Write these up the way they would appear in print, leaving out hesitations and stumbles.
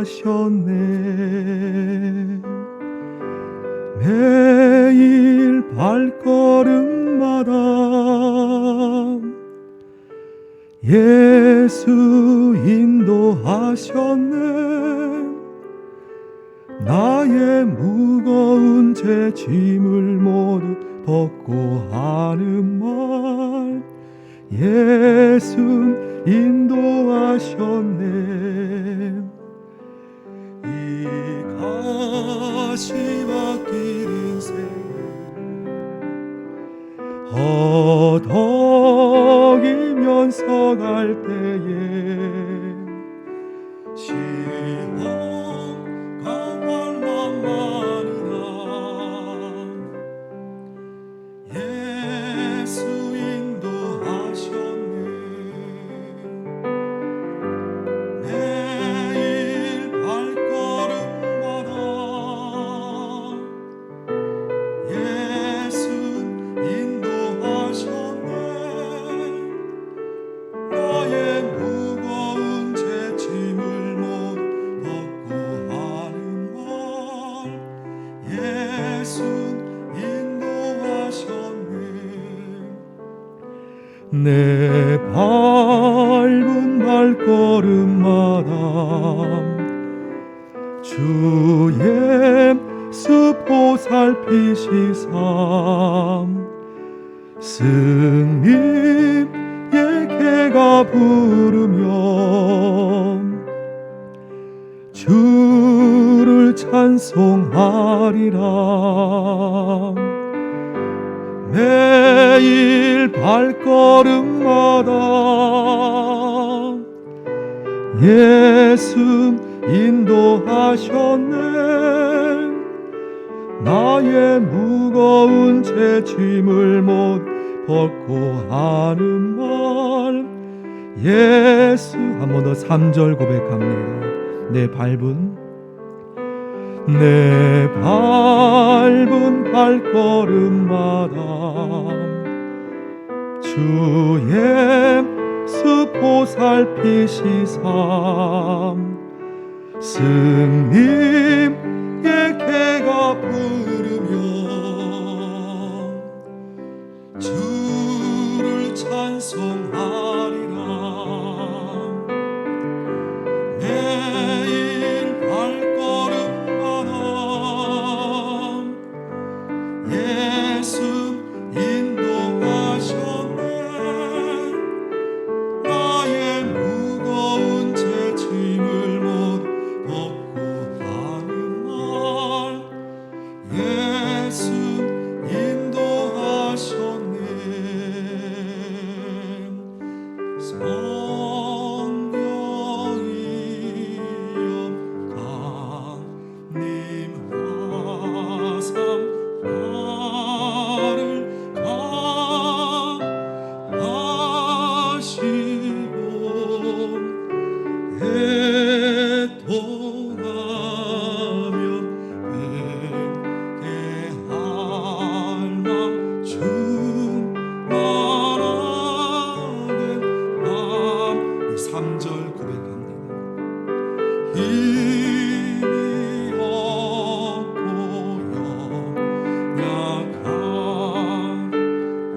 인도하셨네. 매일 발걸음마다 예수 인도하셨네. 나의 무거운 제 짐을 모두 벗고 하는 말, 예수 인도하셨네. 이 가시밭길 인생 허덕이면서 갈 때에 시험과 환난 많으나 예수 인도하셨네. 매일 발걸음마다 예수 인도하셨네. 나의 무거운 제 짐을 모두 벗고 하는 말, 예수 인도하셨네. 내 밟은 발걸음마다 주의 숲 보살피시사 승리의 개가 부르며 주를 찬송하리라. 매일 발걸음마다 예수 인도하셨네. 나의 무거운 제 짐을 못 벗고 하는 말, 예수. 한 번 더 3절 고백합니다. 내 밟은 발걸음마다 주의 숲 보살피시사 승리의 개가 부르며 주를 찬송하리라. 매일 발걸음마다 예수 인도하셨네. 나의 무거운 제 짐을 못 벗고 하는 말, 예수 인도하셨네. 성령이여 강림 화삼 나를 강하시고 애통하며 회개할 맘 충만하게 이 3절 고백합니다. 힘이 없고 연약한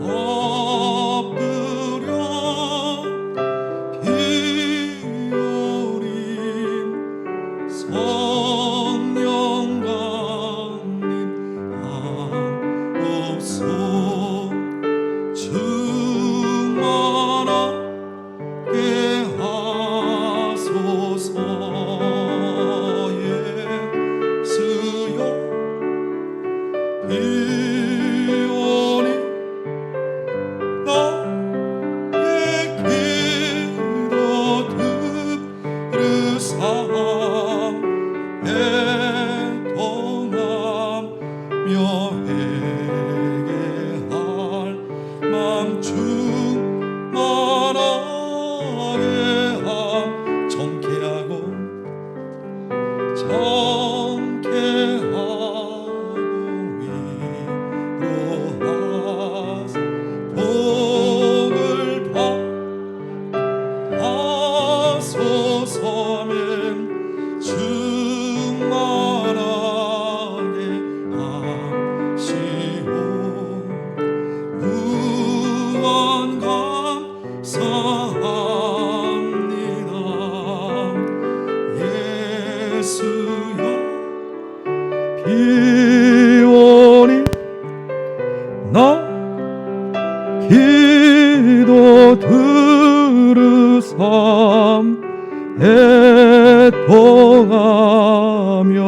엎드려 기울임 성령 강림 하옵소. 충만하게 하소서. 예수여 비오니 나의 기도 들으사 애통하며 회개할 맘 충만하게 함. 정케하고 위로하사 복을 받 하소서면 통하며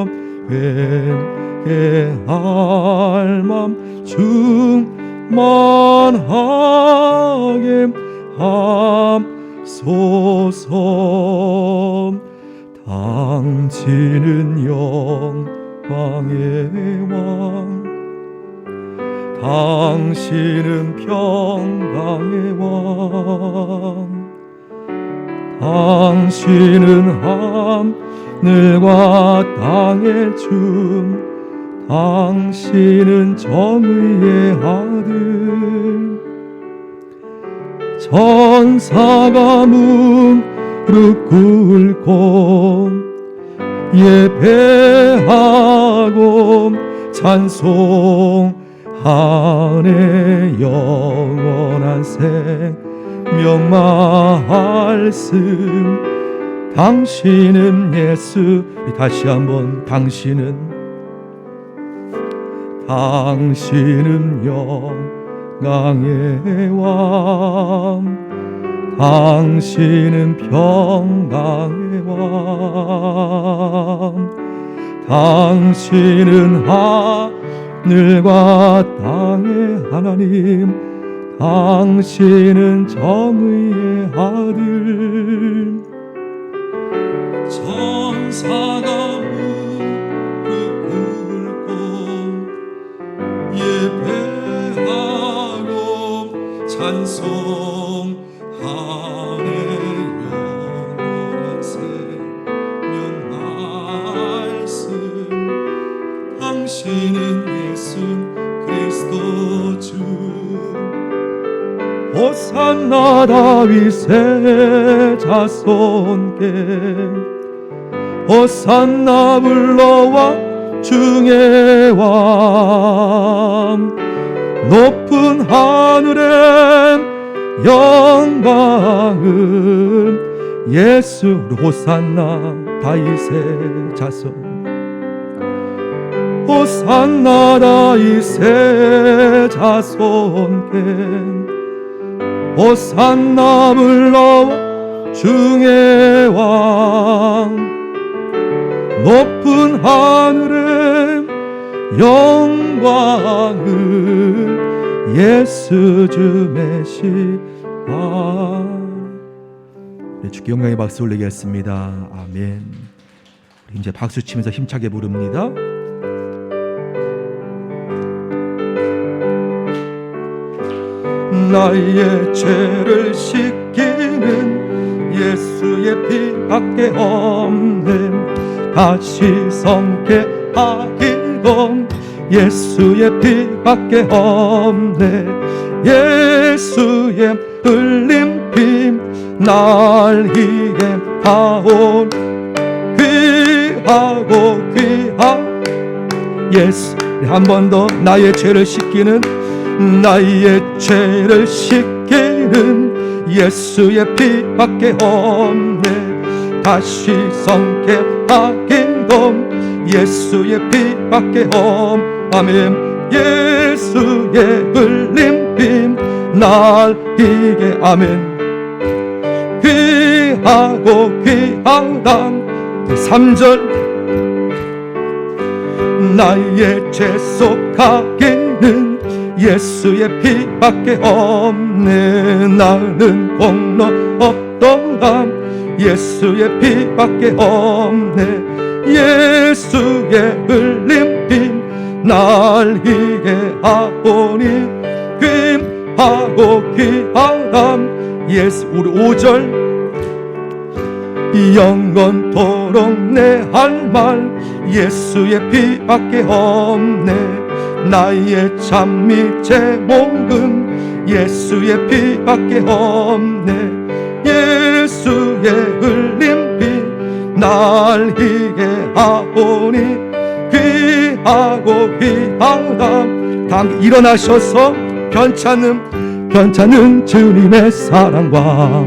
회개할 맘 충만하게 하소서. 당신은 영광의 왕, 당신은 평강의 왕, 당신은 하늘과 땅의 주, 당신은 정의의 아들. 천사가 무릎 꿇고 예배하고 찬송하네. 영원한 생명 말씀, 당신은 예수. 다시 한번, 당신은 영광의 왕, 당신은 평강의 왕, 당신은 하늘과 땅의 하나님, 당신은 정의의 아들. 천사가 무릎 꿇고 예배하고 찬송하네. 영원한 생명 말씀, 당신은 예수 그리스도 주. 호산나 다윗의 자손께, 호산나 불러와 중의 왕. 높은 하늘의 영광을 예수. 호산나 다윗의 자손, 호산나 다윗의 자손께, 호산나 불러와 중의 왕. 높은 하늘의 영광을 예수 주 메시아. 주께 영광의 박수 올리겠습니다. 아멘. 이제 박수 치면서 힘차게 부릅니다. 나의 죄를 씻기는 예수의 피밖에 없네. 다시 성케 하기도 예수의 피밖에 없네. 예수의 흘린 피 날 이게 하온. 귀하고 귀한 예수. 한 번 더. 나의 죄를 씻기는, 나의 죄를 씻기는 예수의 피밖에 없네. 다시 성케 하기도 예수의 피밖에 아멘. 예수의 흘린 피 날 이게 아멘. 귀하고 귀하다. 3절. 나의 죄 속하기는 예수의 피밖에 없네. 나는 공로 없던가 예수의 피밖에 없네. 예수의 흘린 피 날 이게 하오니. 귀하고 귀하다 예수. 우리 5절. 영원토록 내 할 말 예수의 피밖에 없네. 나의 찬미 제 목은 예수의 피밖에 없네. 예수의 흘린 피 날 이게 하오니. 귀하고 귀하다. 당 일어나셔서 괜찮은 주님의 사랑과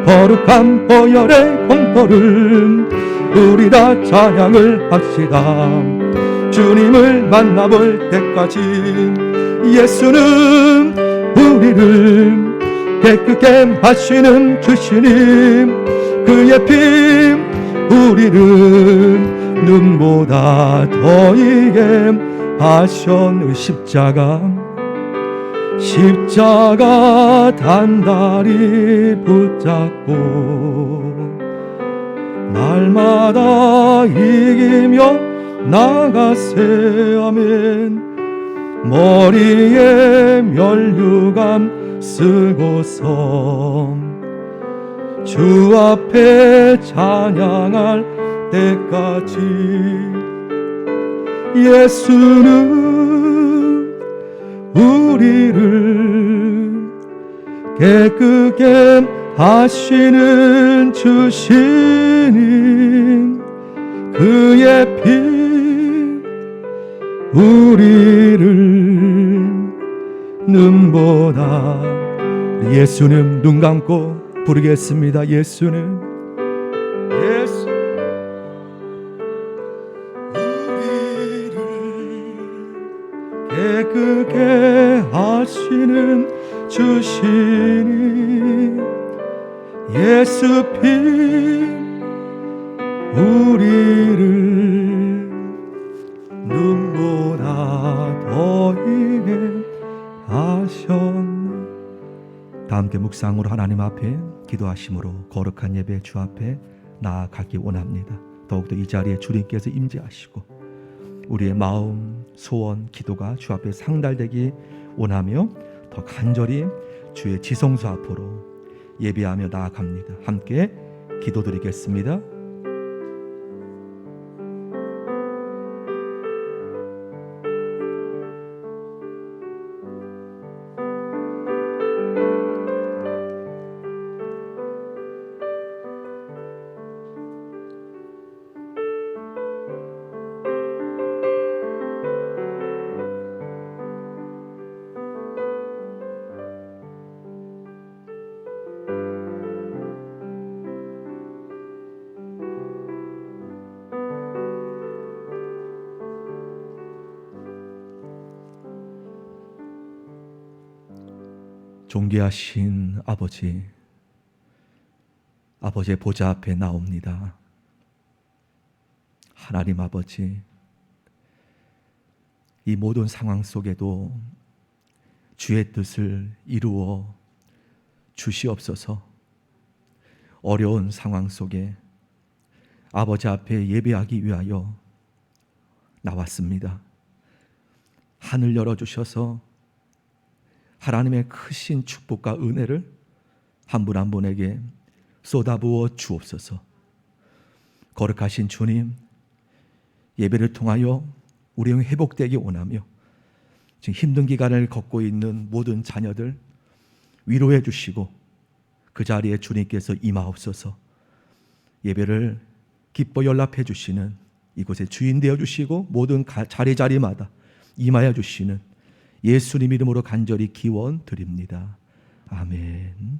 거룩한 보혈의 공포를 우리 다 찬양을 합시다. 주님을 만나볼 때까지 예수는 우리를 깨끗게 하시는 주시님. 그의 피 우리를 눈보다 더이게 하셨는 십자가 단단히 붙잡고 날마다 이기며 나가세. 아멘. 머리에 면류관 쓰고서 주 앞에 찬양할 때까지 예수는 우리를 깨끗게 하시는 주시니 그의 피 우리를 눈보다. 예수는 눈 감고 부르겠습니다. 예수는 우리를 깨끗게 하시는 주시니 예수 피 우리를 눈보다 더이게 하셨네. 다 함께 묵상으로 하나님 앞에 기도하심으로 거룩한 예배 주 앞에 나아가기 원합니다. 더욱더 이 자리에 주님께서 임재하시고 우리의 마음, 소원, 기도가 주 앞에 상달되기 원하며 더 간절히 주의 지성소 앞으로 예배하며 나아갑니다. 함께 기도드리겠습니다. 존귀하신 아버지의 보좌 앞에 나옵니다. 하나님 아버지, 이 모든 상황 속에도 주의 뜻을 이루어 주시옵소서. 어려운 상황 속에 아버지 앞에 예배하기 위하여 나왔습니다. 하늘 열어주셔서 하나님의 크신 축복과 은혜를 한 분 한 분에게 쏟아부어 주옵소서. 거룩하신 주님, 예배를 통하여 우리 영이 회복되기 원하며 지금 힘든 기간을 겪고 있는 모든 자녀들 위로해 주시고 그 자리에 주님께서 임하옵소서. 예배를 기뻐 연락해 주시는 이곳에 주인 되어 주시고 모든 자리마다 임하여 주시는 예수님 이름으로 간절히 기원 드립니다. 아멘.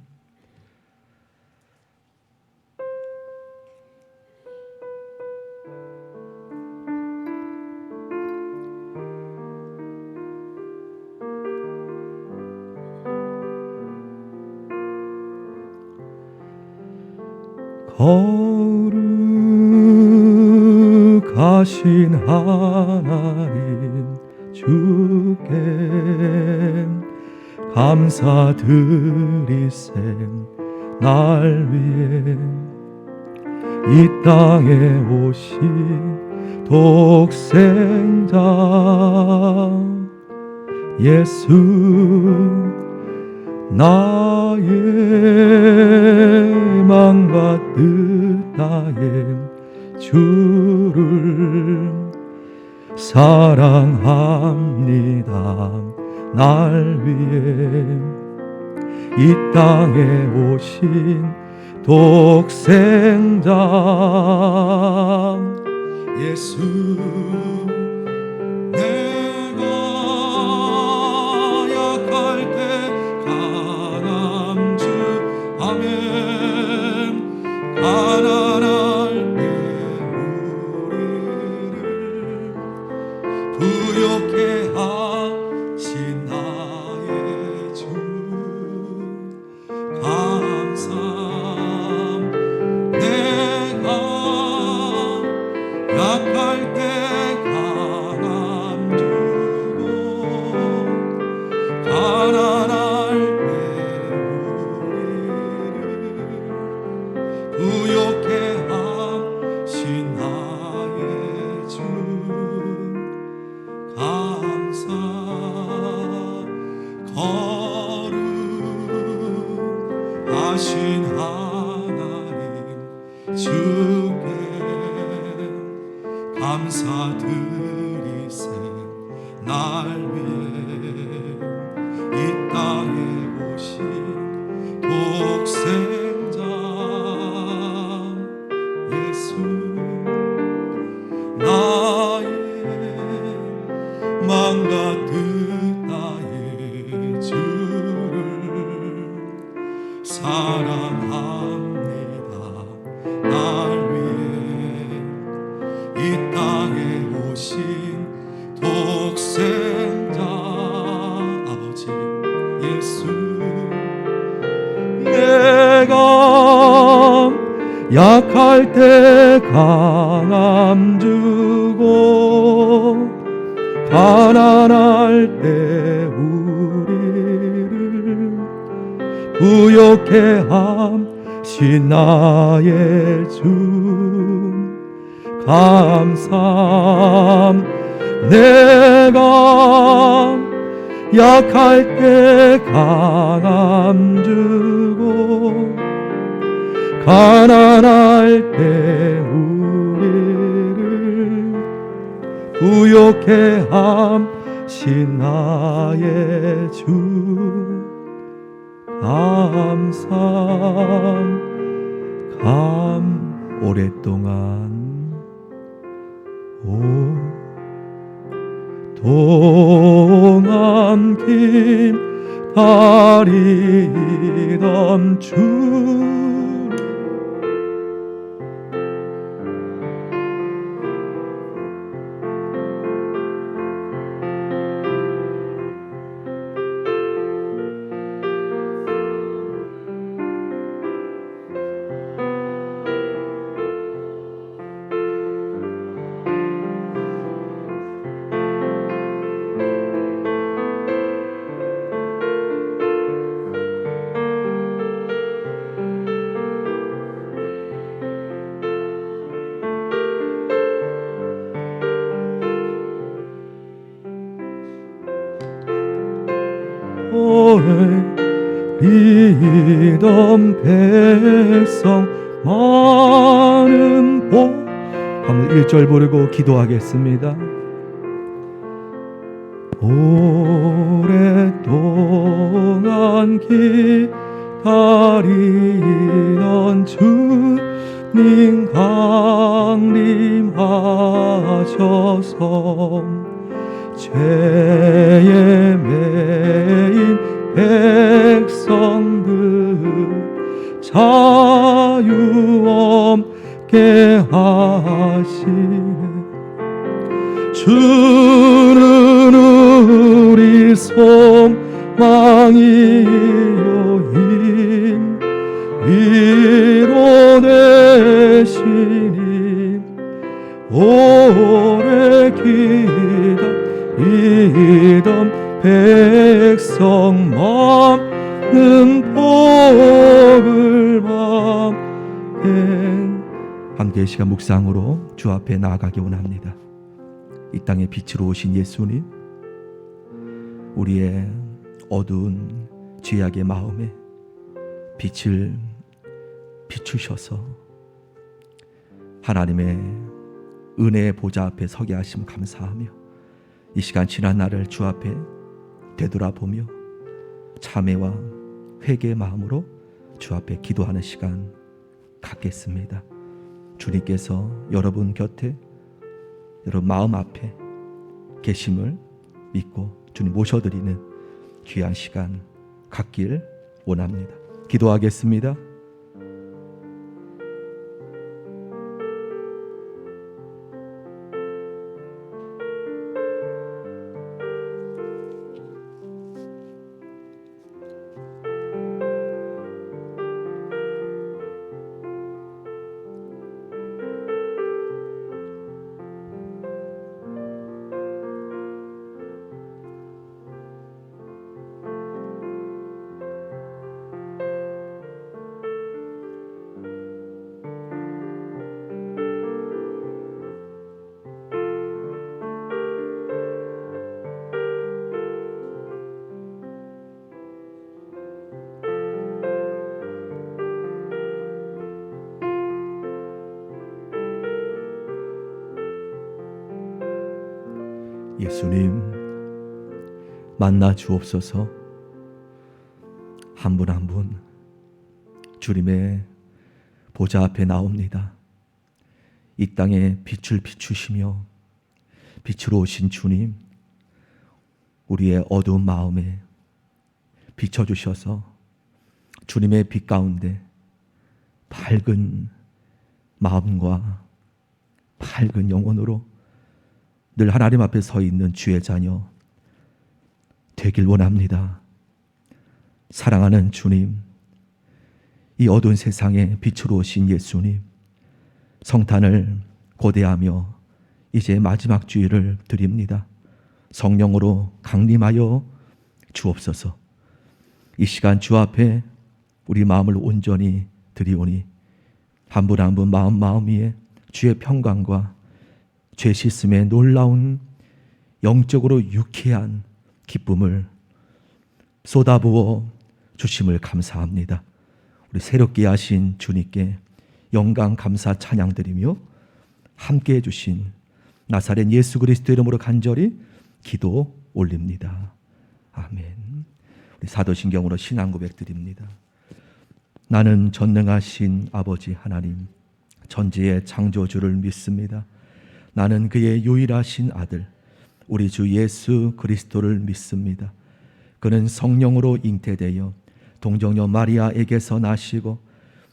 거룩하신 하나님 주께 감사드리셈. 날 위해 이 땅에 오신 독생자 예수, 나의 맘과 뜻 다해 주를 사랑합니다. 날 위해 이 땅에 오신 독생자 예수, 내가 약할 때 강함 주. 아멘. 가난할 때 우리를 부욕해 하신 나의 주, 감사. 내가 감사드리세 날 위해 이 땅에 오신 독생자 예수 나의 맘 같은 나의 주를 사랑합니다. 날 위해 이 땅에 오신 독생자 아버지 예수 내가 약할 때 강함 주고 가난할 때 우리를 부욕해 함신 나의 주 감사함 내가 약할 때 강함 주고 가난할 때 우리를 부욕해 함신 나의 주 감사함 오랫동안 오동안 기다리던 주 믿음 백성 많은 복 한번 1절 부르고 기도하겠습니다. 오랫동안 기다리던 주님 강림하셔서 죄에 매인 백성들 자유 없게 하시네 주는 우리 소망이요 힘 위로 되시니 오래 기다리던 백성 많은 복을 받게 함께 시간 묵상으로 주 앞에 나아가기 원합니다. 이 땅에 빛으로 오신 예수님 우리의 어두운 죄악의 마음에 빛을 비추셔서 하나님의 은혜의 보좌 앞에 서게 하심 감사하며 이 시간 지난 날을 주 앞에 되돌아보며 참회와 회개의 마음으로 주 앞에 기도하는 시간 갖겠습니다. 주님께서 여러분 곁에 여러분 마음 앞에 계심을 믿고 주님 모셔드리는 귀한 시간 갖길 원합니다. 기도하겠습니다. 예수님 만나 주옵소서. 한 분 한 분 주님의 보좌 앞에 나옵니다. 이 땅에 빛을 비추시며 빛으로 오신 주님, 우리의 어두운 마음에 비춰주셔서 주님의 빛 가운데 밝은 마음과 밝은 영혼으로 늘 하나님 앞에 서 있는 주의 자녀 되길 원합니다. 사랑하는 주님, 이 어두운 세상에 빛으로 오신 예수님, 성탄을 고대하며 이제 마지막 주일을 드립니다. 성령으로 강림하여 주옵소서. 이 시간 주 앞에 우리 마음을 온전히 드리오니 한 분 한 분 마음 위에 주의 평강과 죄 씻음의 놀라운 영적으로 유쾌한 기쁨을 쏟아부어 주심을 감사합니다. 우리 새롭게 하신 주님께 영광 감사 찬양드리며 함께 해주신 나사렛 예수 그리스도 이름으로 간절히 기도 올립니다. 아멘. 우리 사도신경으로 신앙 고백 드립니다. 나는 전능하신 아버지 하나님, 전지의 창조주를 믿습니다. 나는 그의 유일하신 아들 우리 주 예수 그리스도를 믿습니다. 그는 성령으로 잉태되어 동정녀 마리아에게서 나시고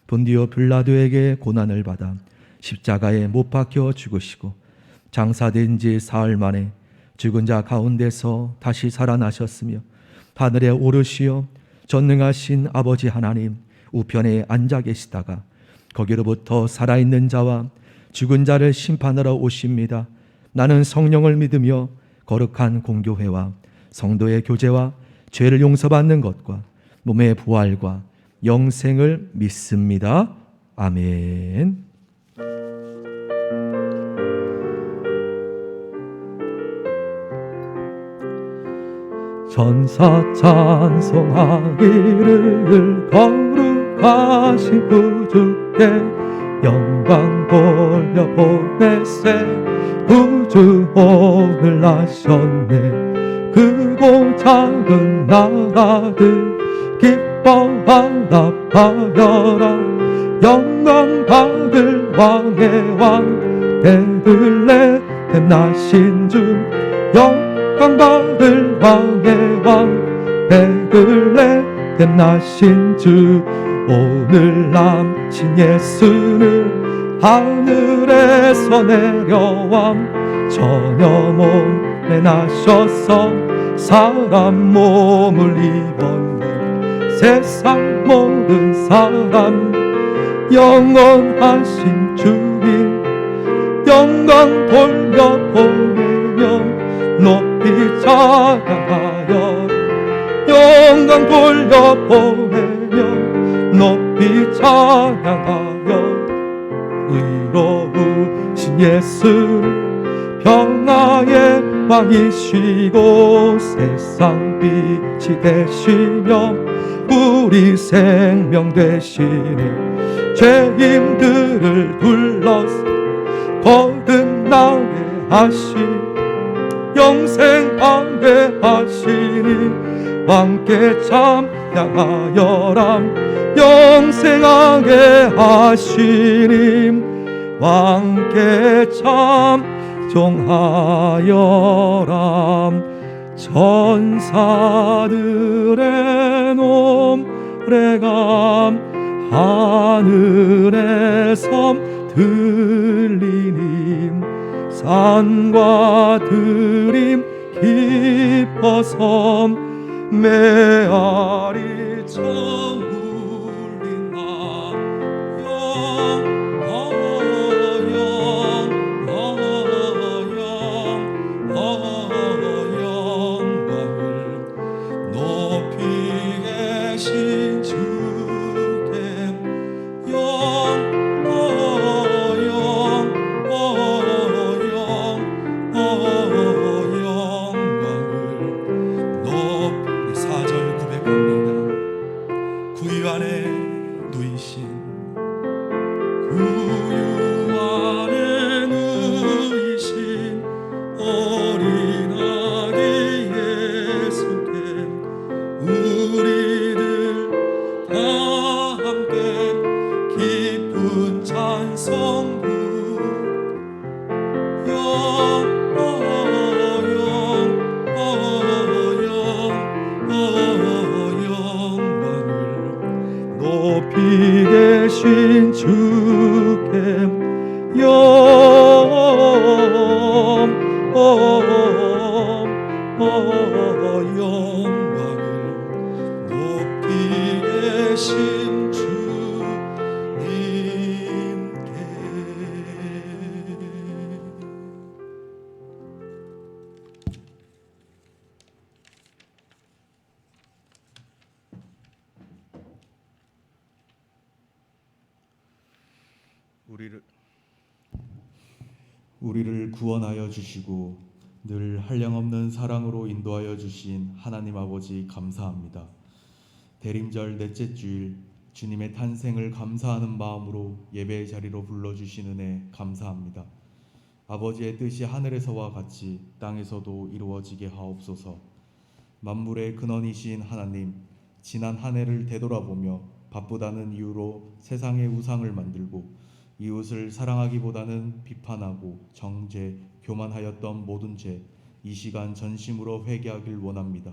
본디오 빌라도에게 고난을 받아 십자가에 못 박혀 죽으시고 장사된 지 사흘 만에 죽은 자 가운데서 다시 살아나셨으며 하늘에 오르시어 전능하신 아버지 하나님 우편에 앉아 계시다가 거기로부터 살아있는 자와 죽은 자를 심판하러 오십니다. 나는 성령을 믿으며 거룩한 공교회와 성도의 교제와 죄를 용서받는 것과 몸의 부활과 영생을 믿습니다. 아멘. 전사 찬송하기를 거룩하신 구주께 영광 돌려 보내세. 구주 오늘 나셨네. 크고 작은 나라들 기뻐하나 파여라. 영광 받을 왕의 왕 베들레헴 나신 주. 영광 받을 왕의 왕 베들레헴 나신 주. 오늘 남신 예수는 하늘에서 내려와 처녀 몸에 나셔서 사람 몸을 입었네. 세상 모든 사람 영원하신 주님 영광 돌려 보내며 높이 찬양하여. 영광 돌려 보내며 높이 찬양하여. 의로우신 예수를 평화의 왕이시고 세상 빛이 되시며 우리 생명 되시네. 죄인들을 둘러서 거듭나게 하시 영생하게 하시니 왕께 찬양하여라. 영생하게 하시니 왕께 찬송하여라. 천사들의 노래가 하늘에서 들리니 산과 들이 깊어서 메아리 쳐 영광을 높이 계신 주님께. 우리를 구원하여 주시고 늘 한량없는 사랑으로 인도하여 주신 하나님 아버지 감사합니다. 대림절 넷째 주일 주님의 탄생을 감사하는 마음으로 예배의 자리로 불러주신 은혜 감사합니다. 아버지의 뜻이 하늘에서와 같이 땅에서도 이루어지게 하옵소서. 만물의 근원이신 하나님, 지난 한 해를 되돌아보며 바쁘다는 이유로 세상의 우상을 만들고 이웃을 사랑하기보다는 비판하고 정죄, 교만하였던 모든 죄, 이 시간 전심으로 회개하길 원합니다.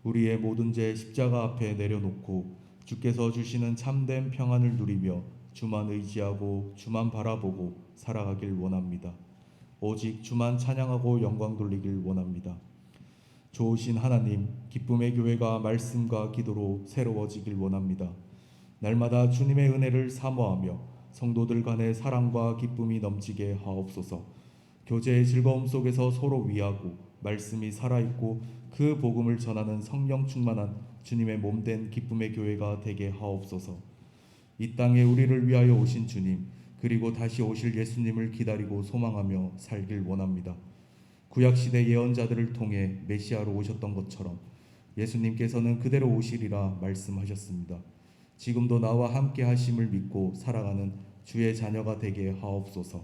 우리의 모든 죄 십자가 앞에 내려놓고 주께서 주시는 참된 평안을 누리며 주만 의지하고 주만 바라보고 살아가길 원합니다. 오직 주만 찬양하고 영광 돌리길 원합니다. 좋으신 하나님, 기쁨의 교회가 말씀과 기도로 새로워지길 원합니다. 날마다 주님의 은혜를 사모하며 성도들 간의 사랑과 기쁨이 넘치게 하옵소서. 교제의 즐거움 속에서 서로 위하고 말씀이 살아있고 그 복음을 전하는 성령 충만한 주님의 몸된 기쁨의 교회가 되게 하옵소서. 이 땅에 우리를 위하여 오신 주님, 그리고 다시 오실 예수님을 기다리고 소망하며 살길 원합니다. 구약시대 예언자들을 통해 메시아로 오셨던 것처럼 예수님께서는 그대로 오시리라 말씀하셨습니다. 지금도 나와 함께 하심을 믿고 살아가는 주의 자녀가 되게 하옵소서.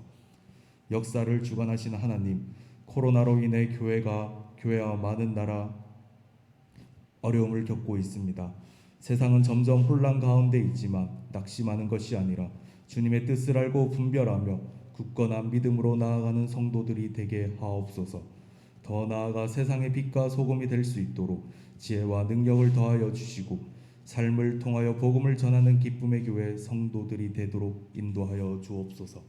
역사를 주관하신 하나님, 코로나로 인해 교회와 많은 나라 어려움을 겪고 있습니다. 세상은 점점 혼란 가운데 있지만 낙심하는 것이 아니라 주님의 뜻을 알고 분별하며 굳건한 믿음으로 나아가는 성도들이 되게 하옵소서. 더 나아가 세상의 빛과 소금이 될 수 있도록 지혜와 능력을 더하여 주시고 삶을 통하여 복음을 전하는 기쁨의 교회 성도들이 되도록 인도하여 주옵소서.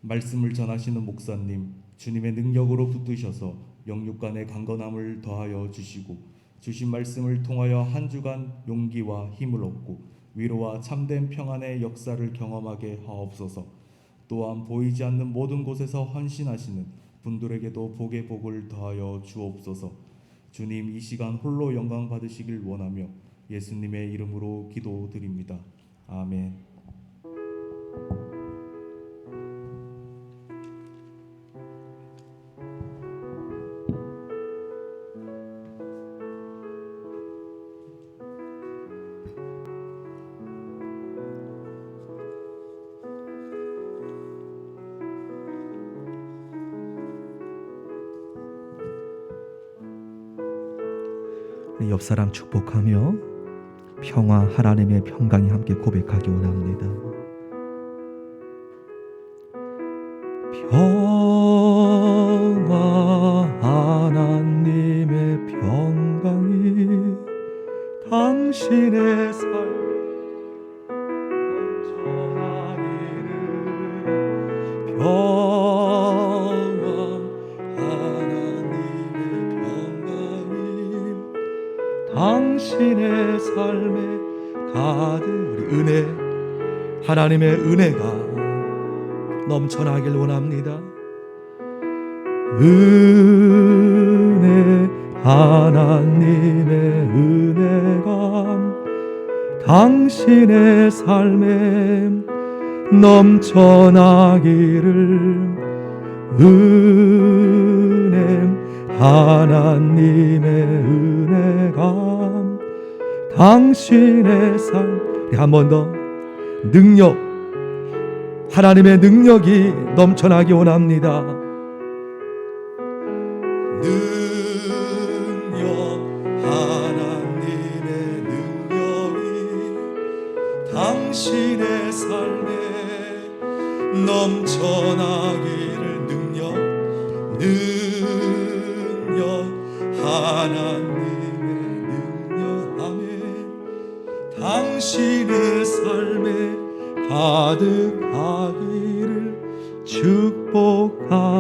말씀을 전하시는 목사님, 주님의 능력으로 붙드셔서 영육간의 강건함을 더하여 주시고 주신 말씀을 통하여 한 주간 용기와 힘을 얻고 위로와 참된 평안의 역사를 경험하게 하옵소서. 또한 보이지 않는 모든 곳에서 헌신하시는 분들에게도 복의 복을 더하여 주옵소서. 주님, 이 시간 홀로 영광 받으시길 원하며 예수님의 이름으로 기도드립니다. 아멘. 옆사람 축복하며 평화, 하나님의 평강이 함께 고백하기 원합니다. 평화, 하나님의 평강이 당신의 삶에 넘쳐나기를. 당신의 삶에 가득 우리 은혜, 하나님의 은혜가 넘쳐나길 원합니다. 은혜, 하나님의 은혜가 당신의 삶에 넘쳐나기를. 은혜, 하나님의 은혜가 당신의 삶. 한 번 더 능력, 하나님의 능력이 넘쳐나기 원합니다. 능력, 하나님의 능력이 당신의 삶에 넘쳐나기를. 능력, 하나님의 능력함에 당신의 삶에 가득하기를. 축복합니다.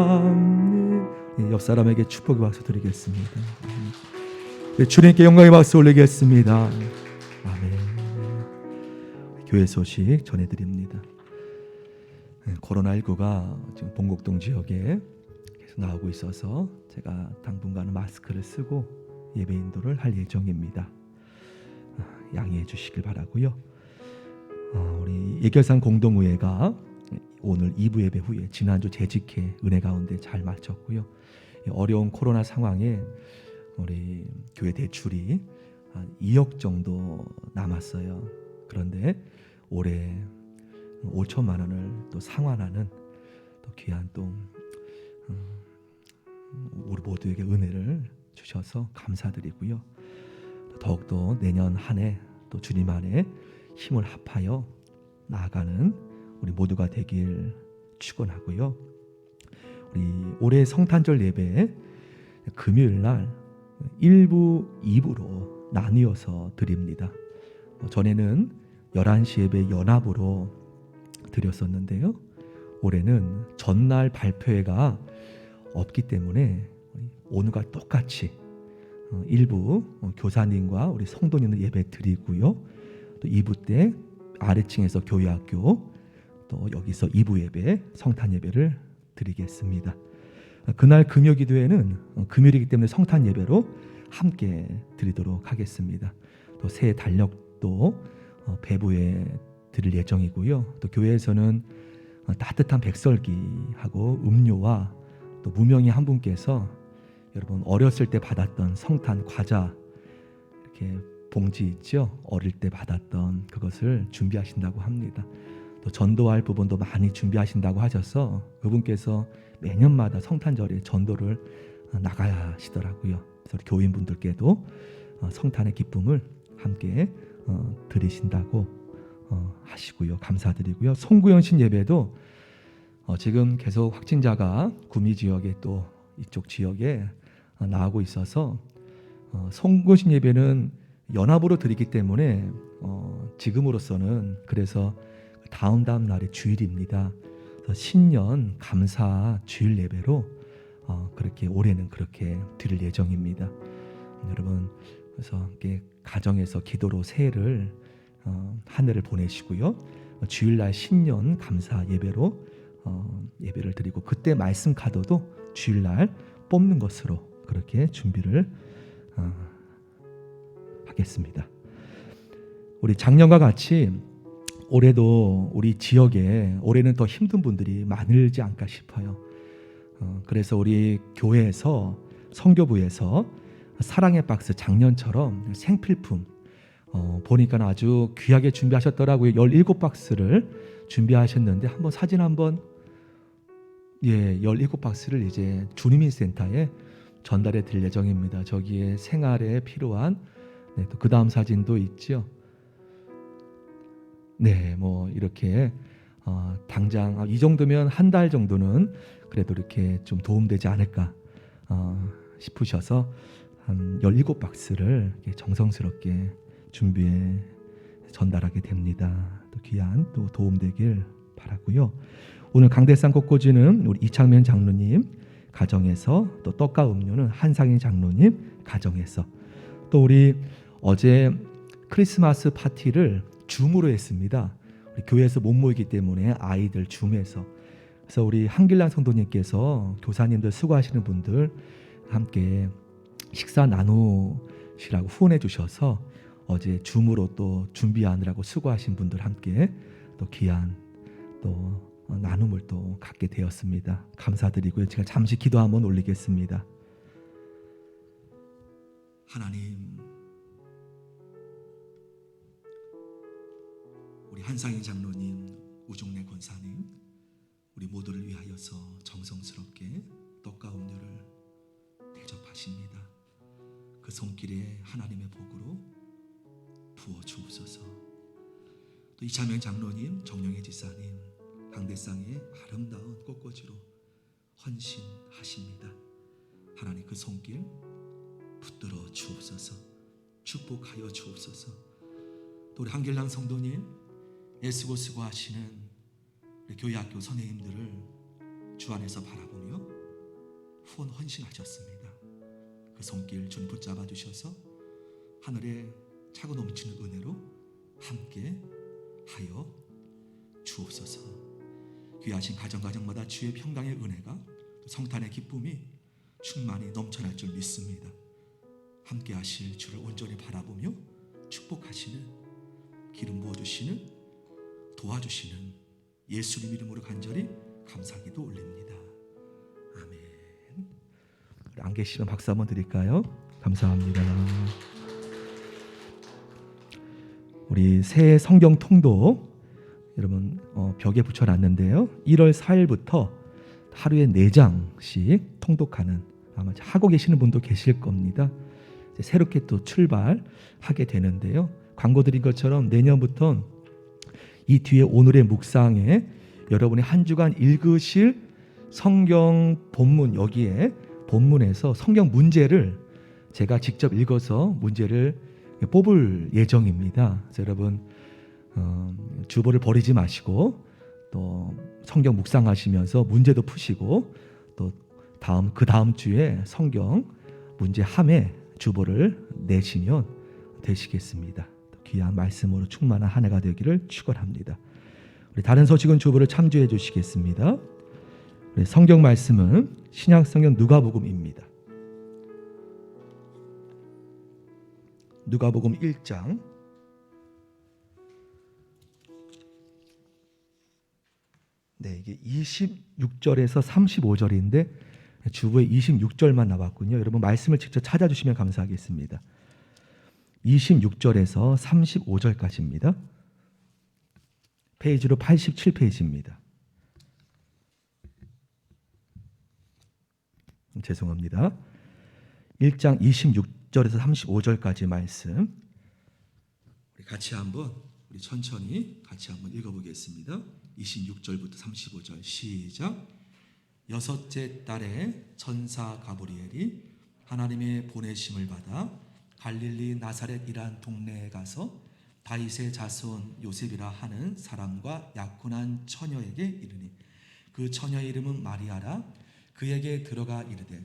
옆 사람에게 축복의 박수 드리겠습니다. 주님께 영광의 박수 올리겠습니다. 아멘. 교회 소식 전해드립니다. 코로나19가 지금 봉곡동 지역에 계속 나오고 있어서 제가 당분간은 마스크를 쓰고 예배 인도를 할 예정입니다. 양해해 주시길 바라고요. 우리 예결산 공동의회가 오늘 2부 예배 후에 지난주 재직회 은혜 가운데 잘 마쳤고요. 어려운 코로나 상황에 우리 교회 대출이 한 2억 정도 남았어요. 그런데 올해 5천만 원을 또 상환하는 또 귀한 또 우리 모두에게 은혜를 주셔서 감사드리고요. 더욱더 내년 한 해 또 주님 안에 힘을 합하여 나아가는 우리 모두가 되길 축원하고요. 우리 올해 성탄절 예배 금요일 날 1부, 2부로 나뉘어서 드립니다. 전에는 11시 예배 연합으로 드렸었는데요. 올해는 전날 발표회가 없기 때문에 오늘과 똑같이 일부 교사님과 우리 성도님들 예배 드리고요. 또 2부 때 아래층에서 교회학교, 또 여기서 2부 예배, 성탄 예배를 드리겠습니다. 그날 금요 기도회는 금요일이기 때문에 성탄 예배로 함께 드리도록 하겠습니다. 또 새 달력도 배부에 드릴 예정이고요. 또 교회에서는 따뜻한 백설기하고 음료와 또 무명의 한 분께서 여러분 어렸을 때 받았던 성탄 과자 이렇게 봉지 있죠? 어릴 때 받았던 그것을 준비하신다고 합니다. 또 전도할 부분도 많이 준비하신다고 하셔서 그분께서 매년마다 성탄절에 전도를 나가야 하시더라고요. 그래서 우리 교인분들께도 성탄의 기쁨을 함께 드리신다고 하시고요. 감사드리고요. 송구연신 예배도 지금 계속 확진자가 구미 지역에 또 이쪽 지역에 나오고 있어서 송구연신 예배는 연합으로 드리기 때문에 지금으로서는 그래서 다음 날이 주일입니다. 그래서 신년 감사 주일 예배로 그렇게 올해는 그렇게 드릴 예정입니다. 여러분 그래서 함께 가정에서 기도로 새해를 한 해를 보내시고요. 주일날 신년 감사 예배로 예배를 드리고 그때 말씀 카드도 주일날 뽑는 것으로 그렇게 준비를 하겠습니다. 우리 작년과 같이 올해도 우리 지역에 올해는 더 힘든 분들이 많을지 않을까 싶어요. 그래서 우리 교회에서 성교부에서 사랑의 박스 작년처럼 생필품 보니까 아주 귀하게 준비하셨더라고요. 17박스를 준비하셨는데 한번 사진 한번 17박스를 이제 주님인 센터에 전달해 드릴 예정입니다. 저기에 생활에 필요한 또 그 다음 사진도 있죠. 네, 뭐 이렇게 당장 이 정도면 한 달 정도는 그래도 이렇게 좀 도움되지 않을까 싶으셔서 한 17박스를 정성스럽게 준비해 전달하게 됩니다. 또 귀한 또 도움되길 바라고요. 오늘 강대상 꽃꽂이는 우리 이창면 장로님 가정에서, 또 떡과 음료는 한상인 장로님 가정에서, 또 우리 어제 크리스마스 파티를 줌으로 했습니다. 우리 교회에서 못 모이기 때문에 아이들 줌에서. 그래서 우리 한길란 성도님께서 교사님들 수고하시는 분들 함께 식사 나누시라고 후원해 주셔서 어제 줌으로 또 준비하느라고 수고하신 분들 함께 또 귀한 또 나눔을 또 갖게 되었습니다. 감사드리고요. 제가 잠시 기도 한번 올리겠습니다. 하나님, 우리 한상인 장로님, 우종래 권사님, 우리 모두를 위하여서 정성스럽게 떡과 음료를 대접하십니다. 그 손길에 하나님의 복으로 부어 주옵소서. 또 이창명 장로님, 정영애 지사님, 강대상의 아름다운 꽃꽂이로 헌신하십니다. 하나님 그 손길 붙들어 주옵소서. 축복하여 주옵소서. 또 우리 한길랑 성도님, 애쓰고 수고하시는 우리 교회학교 선생님들을 주 안에서 바라보며 후원 헌신하셨습니다. 그 손길 주님 붙잡아 주셔서 하늘에 차고 넘치는 은혜로 함께 하여 주옵소서. 귀하신 가정마다 주의 평강의 은혜가 성탄의 기쁨이 충만히 넘쳐날 줄 믿습니다. 함께 하실 주를 온전히 바라보며 축복하시는, 기름 부어주시는, 도와주시는 예수님 이름으로 간절히 감사기도 올립니다. 아멘. 안 계시면 박수 한번 드릴까요? 감사합니다. 우리 새 성경 통독 여러분 벽에 붙여놨는데요. 1월 4일부터 하루에 4장씩 통독하는, 아마 하고 계시는 분도 계실 겁니다. 이제 새롭게 또 출발하게 되는데요. 광고 드린 것처럼 내년부터는 이 뒤에 오늘의 묵상에 여러분이 한 주간 읽으실 성경 본문, 여기에 본문에서 성경 문제를 제가 직접 읽어서 문제를 뽑을 예정입니다. 그래서 여러분 주보를 버리지 마시고 또 성경 묵상하시면서 문제도 푸시고 또 그 다음 주에 성경 문제 함에 주보를 내시면 되시겠습니다. 귀한 말씀으로 충만한 한 해가 되기를 축원합니다. 우리 다른 서식은 주보를 참조해 주시겠습니다. 우리 성경 말씀은 신약 성경 누가복음입니다. 누가복음 1장 이게 26절에서 35절인데 주보에 26절만 나왔군요. 여러분 말씀을 직접 찾아주시면 감사하겠습니다. 26절에서 35절까지입니다. 페이지로 87페이지입니다. 죄송합니다. 1장 26절에서 35절까지 말씀 우리 같이 한번 천천히 같이 한번 읽어보겠습니다. 26절부터 35절 시작. 여섯째 달에 천사 가브리엘이 하나님의 보내심을 받아 갈릴리 나사렛이란 동네에 가서 다윗의 자손 요셉이라 하는 사람과 약혼한 처녀에게 이르니 그 처녀의 이름은 마리아라. 그에게 들어가 이르되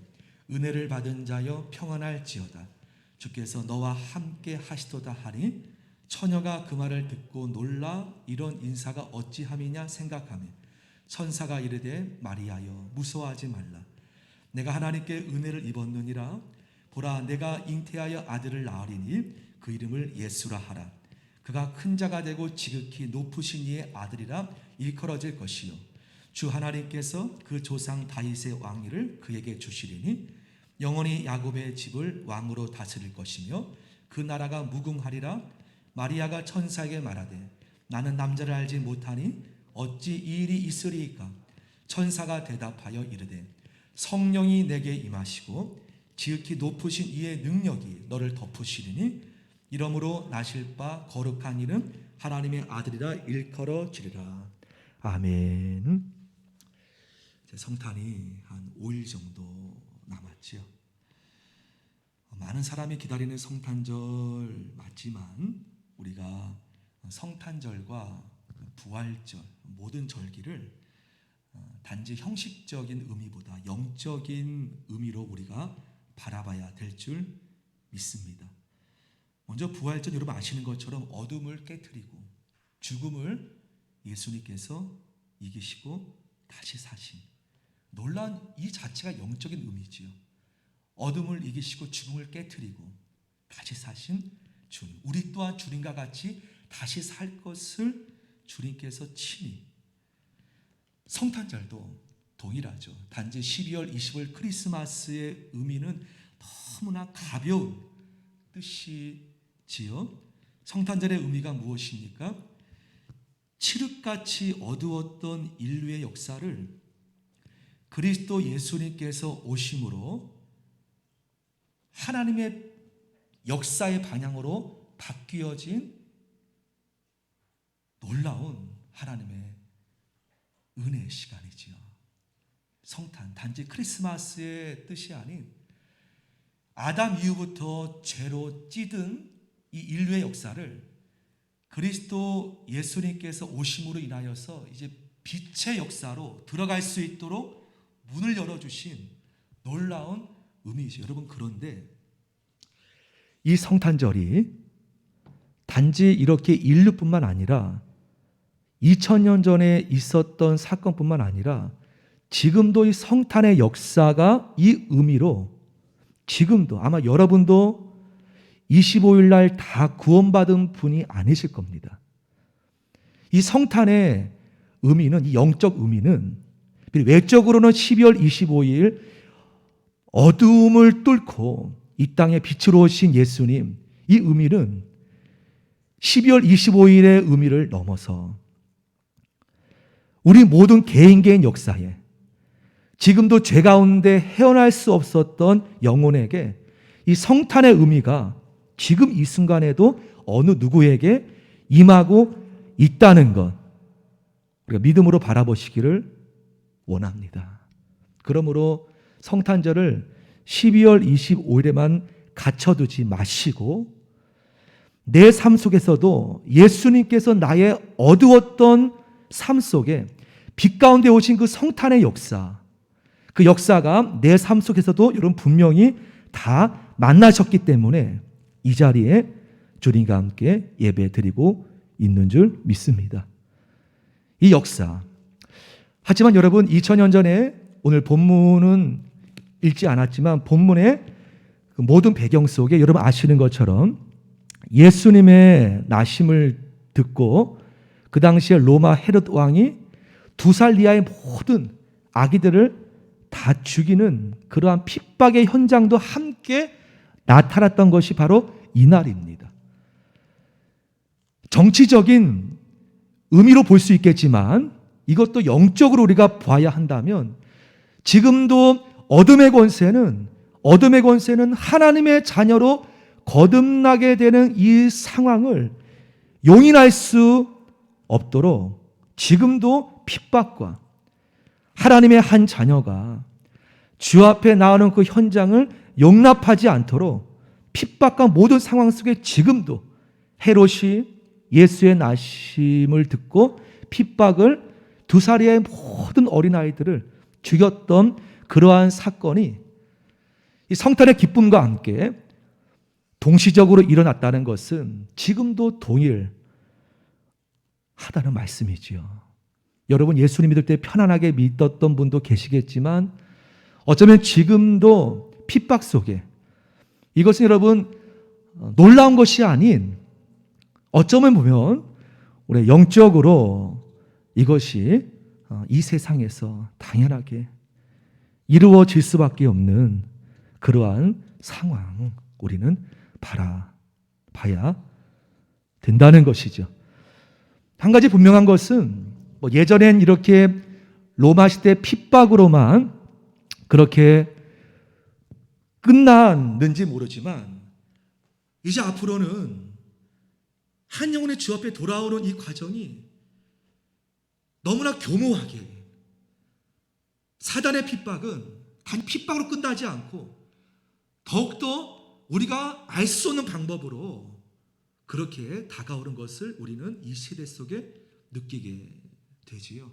은혜를 받은 자여 평안할지어다. 주께서 너와 함께 하시도다 하니 처녀가 그 말을 듣고 놀라 이런 인사가 어찌함이냐 생각하며 천사가 이르되 마리아여 무서워하지 말라. 내가 하나님께 은혜를 입었느니라. 보라 내가 잉태하여 아들을 낳으리니 그 이름을 예수라 하라. 그가 큰 자가 되고 지극히 높으신 이의 아들이라 일컬어질 것이요 주 하나님께서 그 조상 다윗의 왕위를 그에게 주시리니 영원히 야곱의 집을 왕으로 다스릴 것이며 그 나라가 무궁하리라. 마리아가 천사에게 말하되 나는 남자를 알지 못하니 어찌 이 일이 있으리이까. 천사가 대답하여 이르되 성령이 내게 임하시고 지극히 높으신 이의 능력이 너를 덮으시리니 이러므로 나실 바 거룩한 이는 하나님의 아들이라 일컬어지리라. 아멘. 성탄이 한 5일 정도 남았지요. 많은 사람이 기다리는 성탄절 맞지만 우리가 성탄절과 부활절 모든 절기를 단지 형식적인 의미보다 영적인 의미로 우리가 바라봐야 될 줄 믿습니다. 먼저 부활절 여러분 아시는 것처럼 어둠을 깨트리고 죽음을 예수님께서 이기시고 다시 사신 놀라운 이 자체가 영적인 의미지요. 어둠을 이기시고 죽음을 깨트리고 다시 사신 주님, 우리 또한 주님과 같이 다시 살 것을 주님께서 친히. 성탄절도 동일하죠. 단지 12월 20일 크리스마스의 의미는 너무나 가벼운 뜻이지요. 성탄절의 의미가 무엇입니까? 칠흑같이 어두웠던 인류의 역사를 그리스도 예수님께서 오심으로 하나님의 역사의 방향으로 바뀌어진 놀라운 하나님의 은혜의 시간이지요. 성탄, 단지 크리스마스의 뜻이 아닌 아담 이후부터 죄로 찌든 이 인류의 역사를 그리스도 예수님께서 오심으로 인하여서 이제 빛의 역사로 들어갈 수 있도록 문을 열어주신 놀라운 의미이죠. 여러분, 그런데 이 성탄절이 단지 이렇게 인류뿐만 아니라 2000년 전에 있었던 사건뿐만 아니라 지금도 이 성탄의 역사가 이 의미로 지금도 아마 여러분도 25일 날 다 구원받은 분이 아니실 겁니다. 이 성탄의 의미는, 이 영적 의미는 외적으로는 12월 25일 어두움을 뚫고 이 땅에 빛으로 오신 예수님, 이 의미는 12월 25일의 의미를 넘어서 우리 모든 개인 역사에 지금도 죄 가운데 헤어날 수 없었던 영혼에게 이 성탄의 의미가 지금 이 순간에도 어느 누구에게 임하고 있다는 것, 우리가 믿음으로 바라보시기를 원합니다. 그러므로 성탄절을 12월 25일에만 갇혀두지 마시고 내 삶 속에서도 예수님께서 나의 어두웠던 삶 속에 빛 가운데 오신 그 성탄의 역사, 그 역사가 내 삶 속에서도 여러분 분명히 다 만나셨기 때문에 이 자리에 주님과 함께 예배 드리고 있는 줄 믿습니다. 이 역사. 하지만 여러분 2000년 전에 오늘 본문은 읽지 않았지만 본문의 그 모든 배경 속에 여러분 아시는 것처럼 예수님의 나심을 듣고 그 당시에 로마 헤롯 왕이 2살 이하의 모든 아기들을 다 죽이는 그러한 핍박의 현장도 함께 나타났던 것이 바로 이날입니다. 정치적인 의미로 볼 수 있겠지만 이것도 영적으로 우리가 봐야 한다면 지금도 어둠의 권세는 하나님의 자녀로 거듭나게 되는 이 상황을 용인할 수 없도록 지금도 핍박과 하나님의 한 자녀가 주 앞에 나오는 그 현장을 용납하지 않도록 핍박과 모든 상황 속에 지금도 헤롯이 예수의 나심을 듣고 핍박을 2살의 모든 어린아이들을 죽였던 그러한 사건이 이 성탄의 기쁨과 함께 동시적으로 일어났다는 것은 지금도 동일하다는 말씀이지요. 여러분 예수님 믿을 때 편안하게 믿었던 분도 계시겠지만 어쩌면 지금도 핍박 속에 이것은 여러분 놀라운 것이 아닌 어쩌면 보면 우리 영적으로 이것이 이 세상에서 당연하게 이루어질 수밖에 없는 그러한 상황 우리는 바라봐야 된다는 것이죠. 한 가지 분명한 것은 예전엔 이렇게 로마 시대 핍박으로만 그렇게 끝났는지 모르지만 이제 앞으로는 한 영혼의 주 앞에 돌아오는 이 과정이 너무나 교묘하게 사단의 핍박은 단 핍박으로 끝나지 않고 더욱더 우리가 알 수 없는 방법으로 그렇게 다가오는 것을 우리는 이 시대 속에 느끼게 되지요.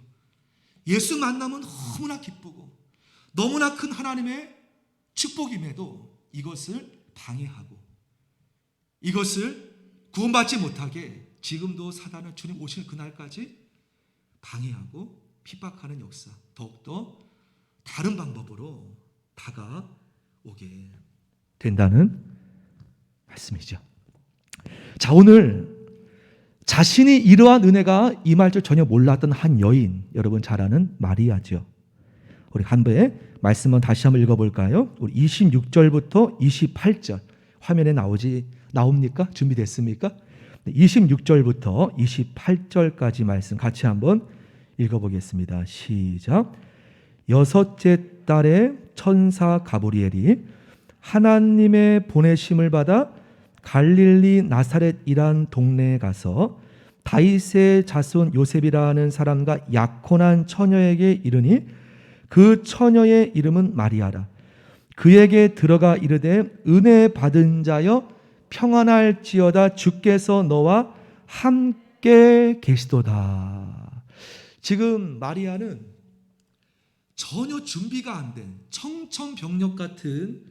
예수 만나면 너무나 기쁘고 너무나 큰 하나님의 축복임에도 이것을 방해하고 이것을 구원받지 못하게 지금도 사단은 주님 오시는 그날까지 방해하고 핍박하는 역사, 더욱더 다른 방법으로 다가오게 된다는 말씀이죠. 자, 오늘 자신이 이러한 은혜가 임할 줄 전혀 몰랐던 한 여인, 여러분 잘 아는 마리아죠. 우리 한번 말씀은 다시 한번 읽어볼까요? 우리 26절부터 28절 화면에 나옵니까? 준비됐습니까? 26절부터 28절까지 말씀 같이 한번 읽어보겠습니다. 시작. 여섯째 달에 천사 가브리엘이 하나님의 보내심을 받아 갈릴리 나사렛이란 동네에 가서 다윗의 자손 요셉이라는 사람과 약혼한 처녀에게 이르니 그 처녀의 이름은 마리아라. 그에게 들어가 이르되 은혜 받은 자여 평안할지어다 주께서 너와 함께 계시도다. 지금 마리아는 전혀 준비가 안 된 청천벽력 같은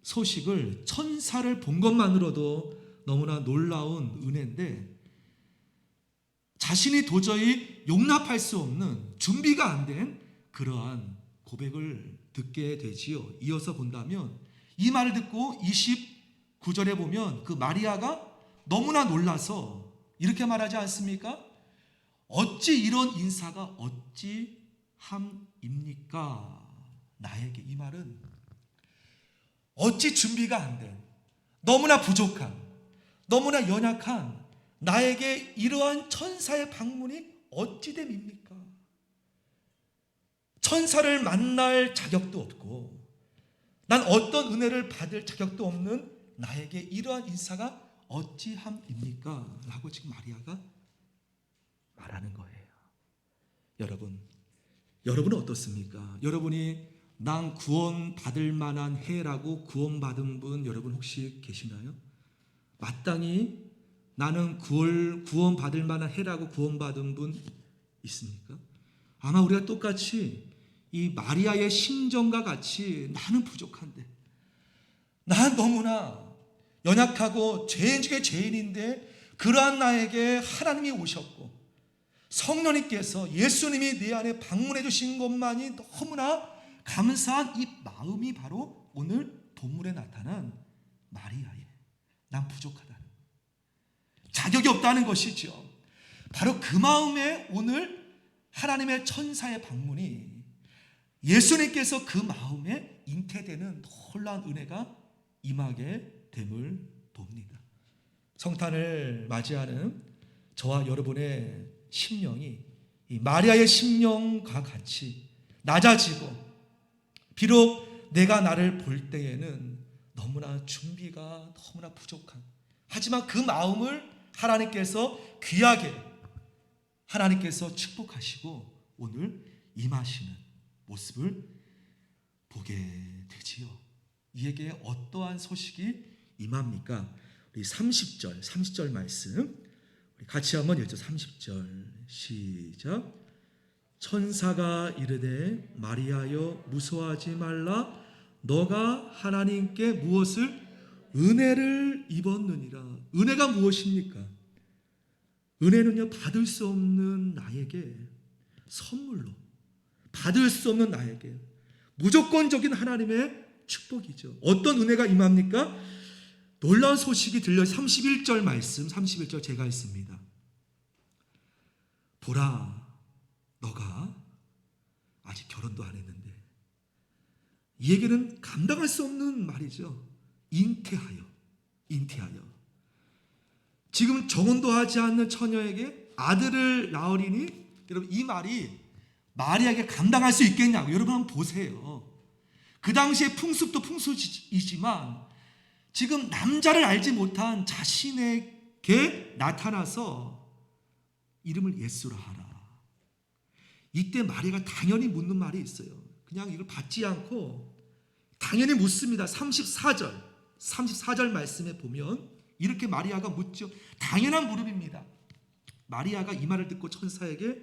소식을 천사를 본 것만으로도 너무나 놀라운 은혜인데 자신이 도저히 용납할 수 없는 준비가 안 된 그러한 고백을 듣게 되지요. 이어서 본다면 이 말을 듣고 29절에 보면 그 마리아가 너무나 놀라서 이렇게 말하지 않습니까? 어찌 이런 인사가 어찌함입니까? 나에게. 이 말은 어찌 준비가 안 된, 너무나 부족한, 너무나 연약한 나에게 이러한 천사의 방문이 어찌 됨입니까? 천사를 만날 자격도 없고 난 어떤 은혜를 받을 자격도 없는 나에게 이러한 인사가 어찌함입니까? 라고 지금 마리아가 말하는 거예요. 여러분은 어떻습니까? 여러분이 난 구원받을 만한 해라고 구원받은 분 여러분 혹시 계시나요? 마땅히 나는 구원받을 만한 해라고 구원받은 분 있습니까? 아마 우리가 똑같이 이 마리아의 심정과 같이 나는 부족한데, 난 너무나 연약하고 죄인 중에 죄인인데 그러한 나에게 하나님이 오셨고 성령님께서 예수님이 내 안에 방문해 주신 것만이 너무나 감사한 이 마음이 바로 오늘 본문에 나타난 마리아의 난 부족하다는, 자격이 없다는 것이죠. 바로 그 마음에 오늘 하나님의 천사의 방문이 예수님께서 그 마음에 잉태되는 놀라운 은혜가 임하게 됨을 봅니다. 성탄을 맞이하는 저와 여러분의 심령이 이 마리아의 심령과 같이 낮아지고, 비록 내가 나를 볼 때에는 너무나 준비가 너무나 부족한, 하지만 그 마음을 하나님께서 귀하게 하나님께서 축복하시고 오늘 임하시는 모습을 보게 되지요. 이에게 어떠한 소식이 임합니까? 우리 30절 말씀 우리 같이 한번 읽죠. 30절 시작. 천사가 이르되 마리아여 무서워하지 말라, 너가 하나님께 무엇을 은혜를 입었느니라. 은혜가 무엇입니까? 은혜는요, 받을 수 없는 나에게 선물로, 받을 수 없는 나에게 무조건적인 하나님의 축복이죠. 어떤 은혜가 임합니까? 놀라운 소식이 들려. 31절 말씀, 31절 제가 읽습니다. 보라, 너가 아직 결혼도 안 했는데, 이 얘기는 감당할 수 없는 말이죠. 잉태하여. 지금 정혼도 하지 않는 처녀에게 아들을 낳으리니, 여러분 이 말이 마리아에게 감당할 수 있겠냐고. 여러분 한번 보세요. 그 당시에 풍습도 풍습이지만 지금 남자를 알지 못한 자신에게 나타나서 이름을 예수라 하라. 이때 마리아가 당연히 묻는 말이 있어요. 그냥 이걸 받지 않고 당연히 묻습니다. 34절 말씀에 보면 이렇게 마리아가 묻죠. 당연한 물음입니다. 마리아가 이 말을 듣고 천사에게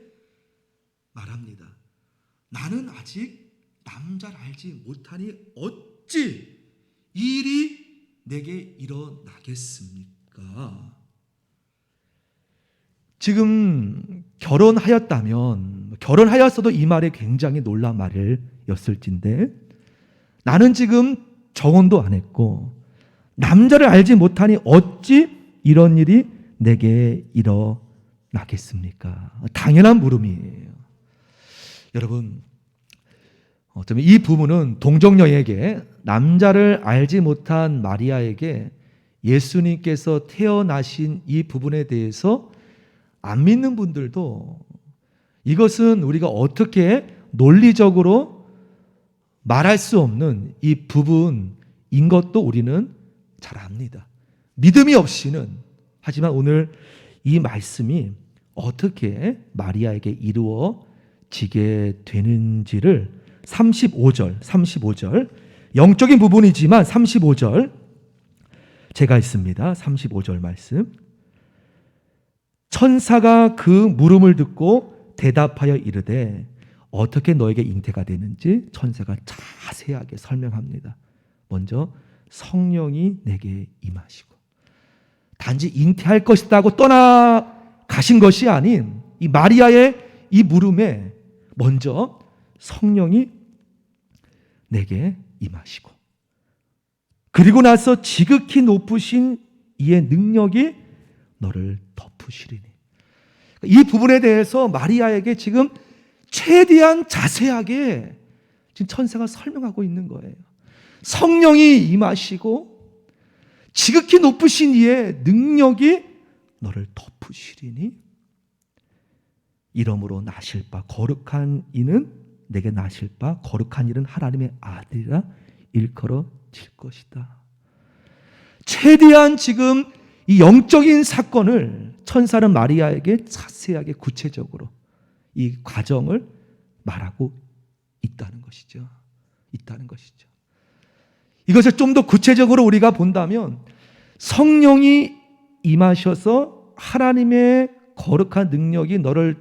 말합니다. 나는 아직 남자를 알지 못하니 어찌 이 일이 내게 일어나겠습니까? 지금 결혼하였어도 이 말이 굉장히 놀라운 말이었을진데, 나는 지금 정혼도 안 했고 남자를 알지 못하니 어찌 이런 일이 내게 일어나겠습니까? 당연한 물음이에요. 여러분, 어쩌면 이 부분은 동정녀에게, 남자를 알지 못한 마리아에게 예수님께서 태어나신 이 부분에 대해서 안 믿는 분들도 이것은 우리가 어떻게 논리적으로 말할 수 없는 이 부분인 것도 우리는 잘 압니다. 믿음이 없이는. 하지만 오늘 이 말씀이 어떻게 마리아에게 이루어지게 되는지를 35절 영적인 부분이지만 35절 제가 있습니다. 35절 말씀. 천사가 그 물음을 듣고 대답하여 이르되 어떻게 너에게 잉태가 되는지 천사가 자세하게 설명합니다. 먼저 성령이 내게 임하시고, 단지 잉태할 것이다고 떠나가신 것이 아닌 이 마리아의 이 물음에 먼저 성령이 내게 임하시고, 그리고 나서 지극히 높으신 이의 능력이 너를 덮으시리니. 이 부분에 대해서 마리아에게 지금 최대한 자세하게 지금 천사가 설명하고 있는 거예요. 성령이 임하시고 지극히 높으신 이의 능력이 너를 덮으시리니, 이러므로 나실 바 거룩한 이는 내게 나실 바 거룩한 이는 하나님의 아들이라 일컬어질 것이다. 최대한 지금 이 영적인 사건을 천사는 마리아에게 자세하게 구체적으로 이 과정을 말하고 있다는 것이죠. 이것을 좀 더 구체적으로 우리가 본다면, 성령이 임하셔서 하나님의 거룩한 능력이 너를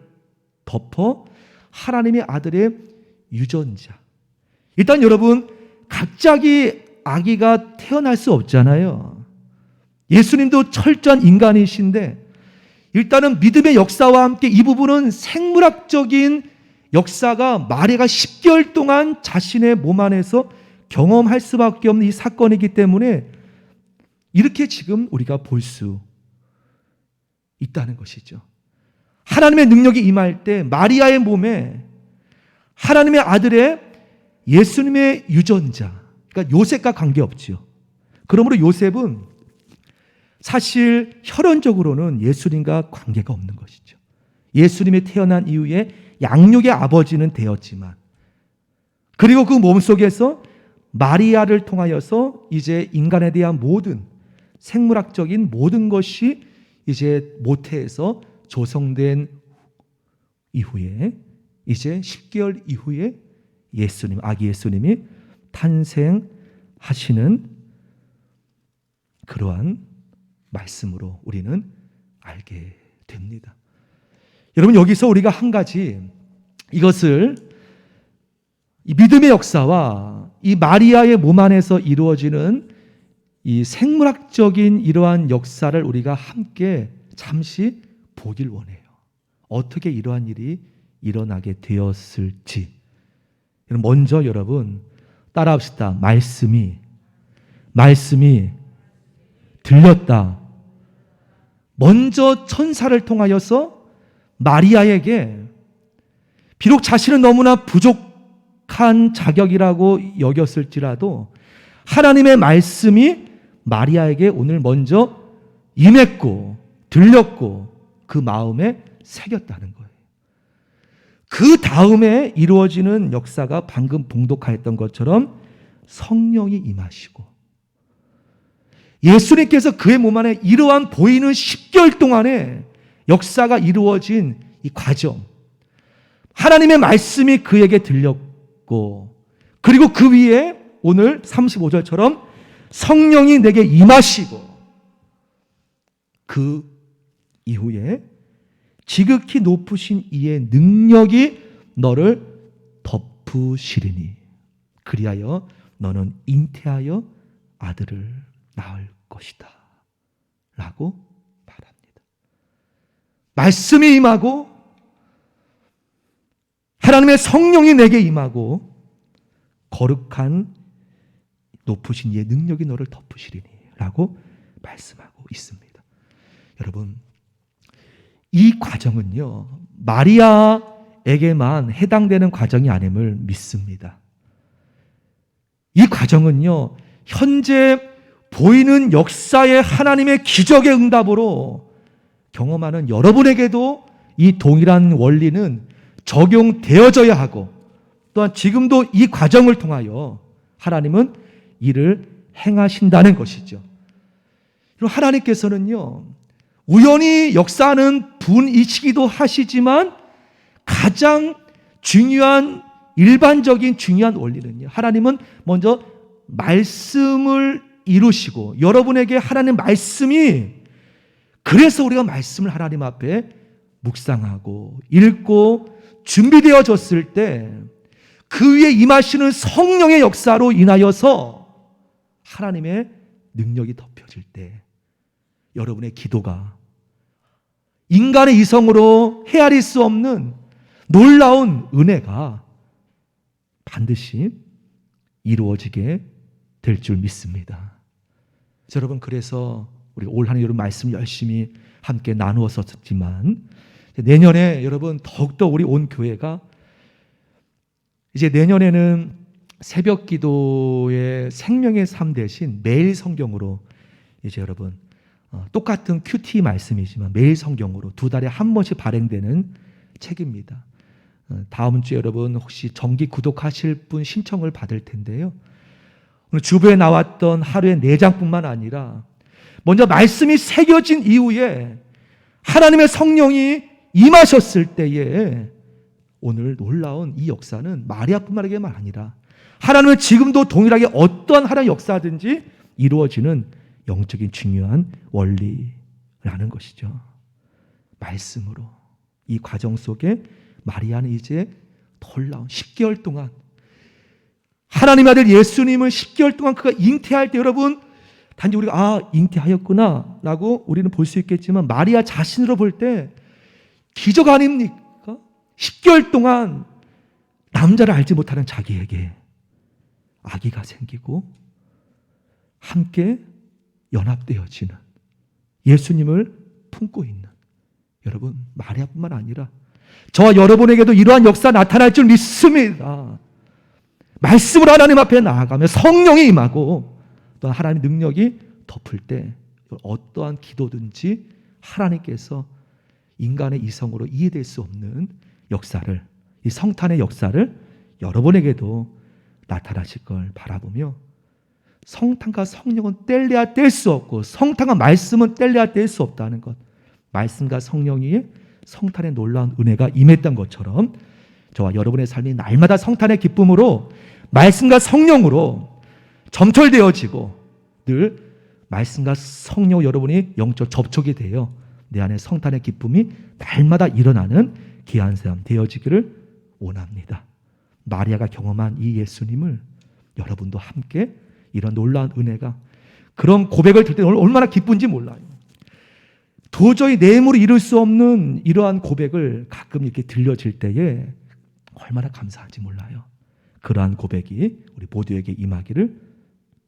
덮어 하나님의 아들의 유전자. 일단 여러분, 갑자기 아기가 태어날 수 없잖아요. 예수님도 철저한 인간이신데 일단은 믿음의 역사와 함께 이 부분은 생물학적인 역사가 마리아가 10개월 동안 자신의 몸 안에서 경험할 수밖에 없는 이 사건이기 때문에 이렇게 지금 우리가 볼 수 있다는 것이죠. 하나님의 능력이 임할 때 마리아의 몸에 하나님의 아들의 예수님의 유전자, 그러니까 요셉과 관계없죠. 그러므로 요셉은 사실 혈연적으로는 예수님과 관계가 없는 것이죠. 예수님이 태어난 이후에 양육의 아버지는 되었지만, 그리고 그 몸속에서 마리아를 통하여서 이제 인간에 대한 모든 생물학적인 모든 것이 이제 모태에서 조성된 이후에, 이제 10개월 이후에 예수님, 아기 예수님이 탄생하시는 그러한 말씀으로 우리는 알게 됩니다. 여러분, 여기서 우리가 한 가지, 이것을 이 믿음의 역사와 이 마리아의 몸 안에서 이루어지는 이 생물학적인 이러한 역사를 우리가 함께 잠시 보길 원해요. 어떻게 이러한 일이 일어나게 되었을지. 먼저 여러분 따라합시다. 말씀이 들렸다. 먼저 천사를 통하여서 마리아에게, 비록 자신은 너무나 부족한 자격이라고 여겼을지라도 하나님의 말씀이 마리아에게 오늘 먼저 임했고 들렸고 그 마음에 새겼다는 거예요. 그 다음에 이루어지는 역사가 방금 봉독하였던 것처럼 성령이 임하시고, 예수님께서 그의 몸 안에 이러한 보이는 10개월 동안의 역사가 이루어진 이 과정, 하나님의 말씀이 그에게 들렸고, 그리고 그 위에 오늘 35절처럼 성령이 내게 임하시고, 그 이후에 지극히 높으신 이의 능력이 너를 덮으시리니 그리하여 너는 잉태하여 아들을 낳을 것이다 라고 말합니다. 말씀이 임하고 하나님의 성령이 내게 임하고 거룩한 높으신 이의 능력이 너를 덮으시리니 라고 말씀하고 있습니다. 여러분, 이 과정은요 마리아에게만 해당되는 과정이 아님을 믿습니다. 이 과정은요 현재 보이는 역사의 하나님의 기적의 응답으로 경험하는 여러분에게도 이 동일한 원리는 적용되어져야 하고, 또한 지금도 이 과정을 통하여 하나님은 일을 행하신다는 것이죠. 하나님께서는요 우연히 역사하는 분이시기도 하시지만 가장 중요한 일반적인 중요한 원리는요, 하나님은 먼저 말씀을 이루시고 여러분에게 하나님 말씀이, 그래서 우리가 말씀을 하나님 앞에 묵상하고 읽고 준비되어졌을 때 그 위에 임하시는 성령의 역사로 인하여서 하나님의 능력이 덮여질 때 여러분의 기도가 인간의 이성으로 헤아릴 수 없는 놀라운 은혜가 반드시 이루어지게 될 줄 믿습니다. 여러분, 그래서 우리 올 한 해 여러분 말씀 열심히 함께 나누었었지만 내년에 여러분 더욱더 우리 온 교회가 이제 내년에는 새벽 기도의 생명의 삶 대신 매일 성경으로 이제 여러분 똑같은 큐티 말씀이지만 매일 성경으로 2달에 한 번씩 발행되는 책입니다. 다음 주에 여러분 혹시 정기 구독하실 분 신청을 받을 텐데요. 오늘 주부에 나왔던 하루의 4장뿐만 아니라 먼저 말씀이 새겨진 이후에 하나님의 성령이 임하셨을 때에 오늘 놀라운 이 역사는 마리아뿐만 아니라 하나님은 지금도 동일하게 어떠한 하나님의 역사든지 이루어지는 영적인 중요한 원리라는 것이죠. 말씀으로 이 과정 속에 마리아는 이제 놀라운 10개월 동안 하나님의 아들 예수님을 10개월 동안 그가 잉태할 때 여러분 단지 우리가 잉태하였구나 라고 우리는 볼 수 있겠지만 마리아 자신으로 볼 때 기적 아닙니까? 10개월 동안 남자를 알지 못하는 자기에게 아기가 생기고 함께 연합되어지는 예수님을 품고 있는 여러분 마리아뿐만 아니라 저와 여러분에게도 이러한 역사 나타날 줄 믿습니다. 말씀으로 하나님 앞에 나아가며 성령이 임하고 또 하나님의 능력이 덮을 때 어떠한 기도든지 하나님께서 인간의 이성으로 이해될 수 없는 역사를, 이 성탄의 역사를 여러분에게도 나타나실 걸 바라보며 성탄과 성령은 뗄래야 뗄 수 없고 성탄과 말씀은 뗄래야 뗄 수 없다는 것, 말씀과 성령이 성탄의 놀라운 은혜가 임했던 것처럼 저와 여러분의 삶이 날마다 성탄의 기쁨으로 말씀과 성령으로 점철되어지고 늘 말씀과 성령 여러분이 영적 접촉이 되어 내 안에 성탄의 기쁨이 날마다 일어나는 귀한 삶 되어지기를 원합니다. 마리아가 경험한 이 예수님을 여러분도 함께 이런 놀라운 은혜가 그런 고백을 들 때 얼마나 기쁜지 몰라요. 도저히 내 힘으로 이룰 수 없는 이러한 고백을 가끔 이렇게 들려질 때에 얼마나 감사한지 몰라요. 그러한 고백이 우리 모두에게 임하기를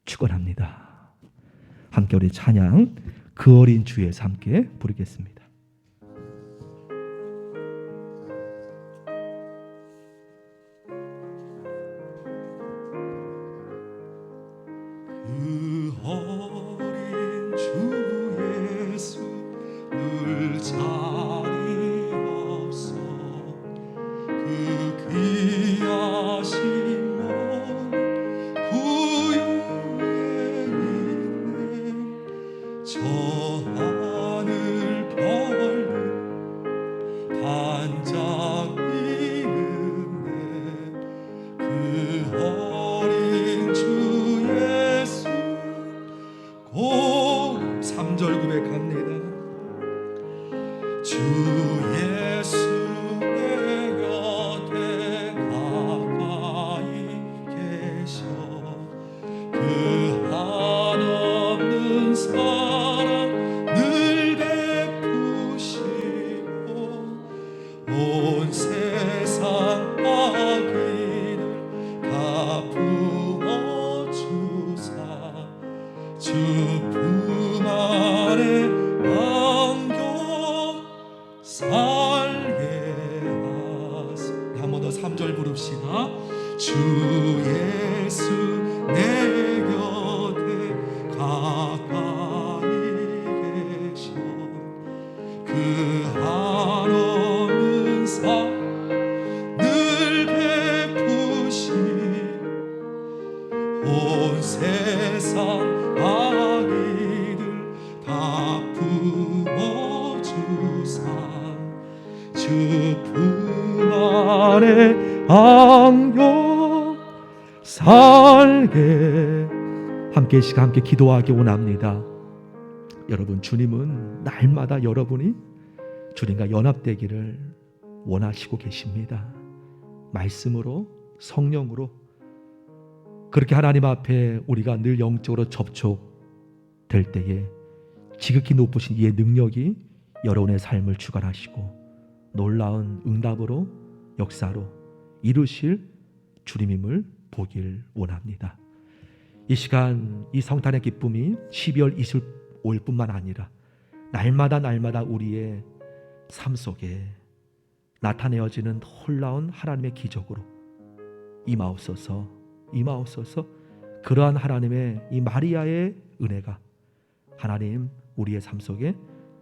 축원합니다. 함께 우리 찬양 그 어린 주에서 함께 부르겠습니다. 그 어린 주 예수 늘 자리 없어 그 귀하신 몸 구유에 있네 저 하늘 별들 반짝이는데 그 어린 주 예수 고 3절 고백합니다. 주 예수 내 곁에 가까이 계셔 그 한없는 사랑 늘 베푸시고 온 세상 악인을 다 품어주사 주 품 안에 안겨 살게 하사 한 번 더 3절 부릅시다. 주 예수 내 곁에 가까이 계셔 그 한없는 사랑 늘 베푸시 온 세상 악이들 다 품어주사 주 품 안에 안겨 살게 함께 시간 함께 기도하기 원합니다. 여러분 주님은 날마다 여러분이 주님과 연합되기를 원하시고 계십니다. 말씀으로, 성령으로 그렇게 하나님 앞에 우리가 늘 영적으로 접촉될 때에 지극히 높으신 이의 능력이 여러분의 삶을 주관하시고 놀라운 응답으로, 역사로 이루실 주님임을 보길 원합니다. 이 시간 이 성탄의 기쁨이 12월 25일뿐만 아니라 날마다 우리의 삶 속에 나타내어지는 놀라운 하나님의 기적으로 임하옵소서. 그러한 하나님의 이 마리아의 은혜가 하나님 우리의 삶 속에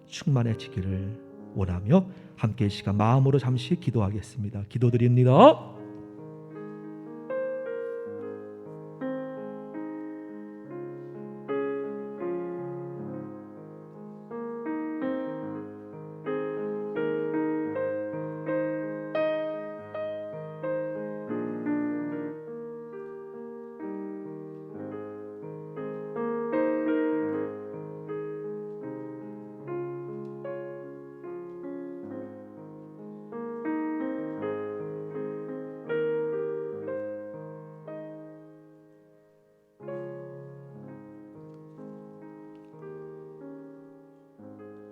충만해지기를 원하며 함께 이 시간 마음으로 잠시 기도하겠습니다. 기도드립니다.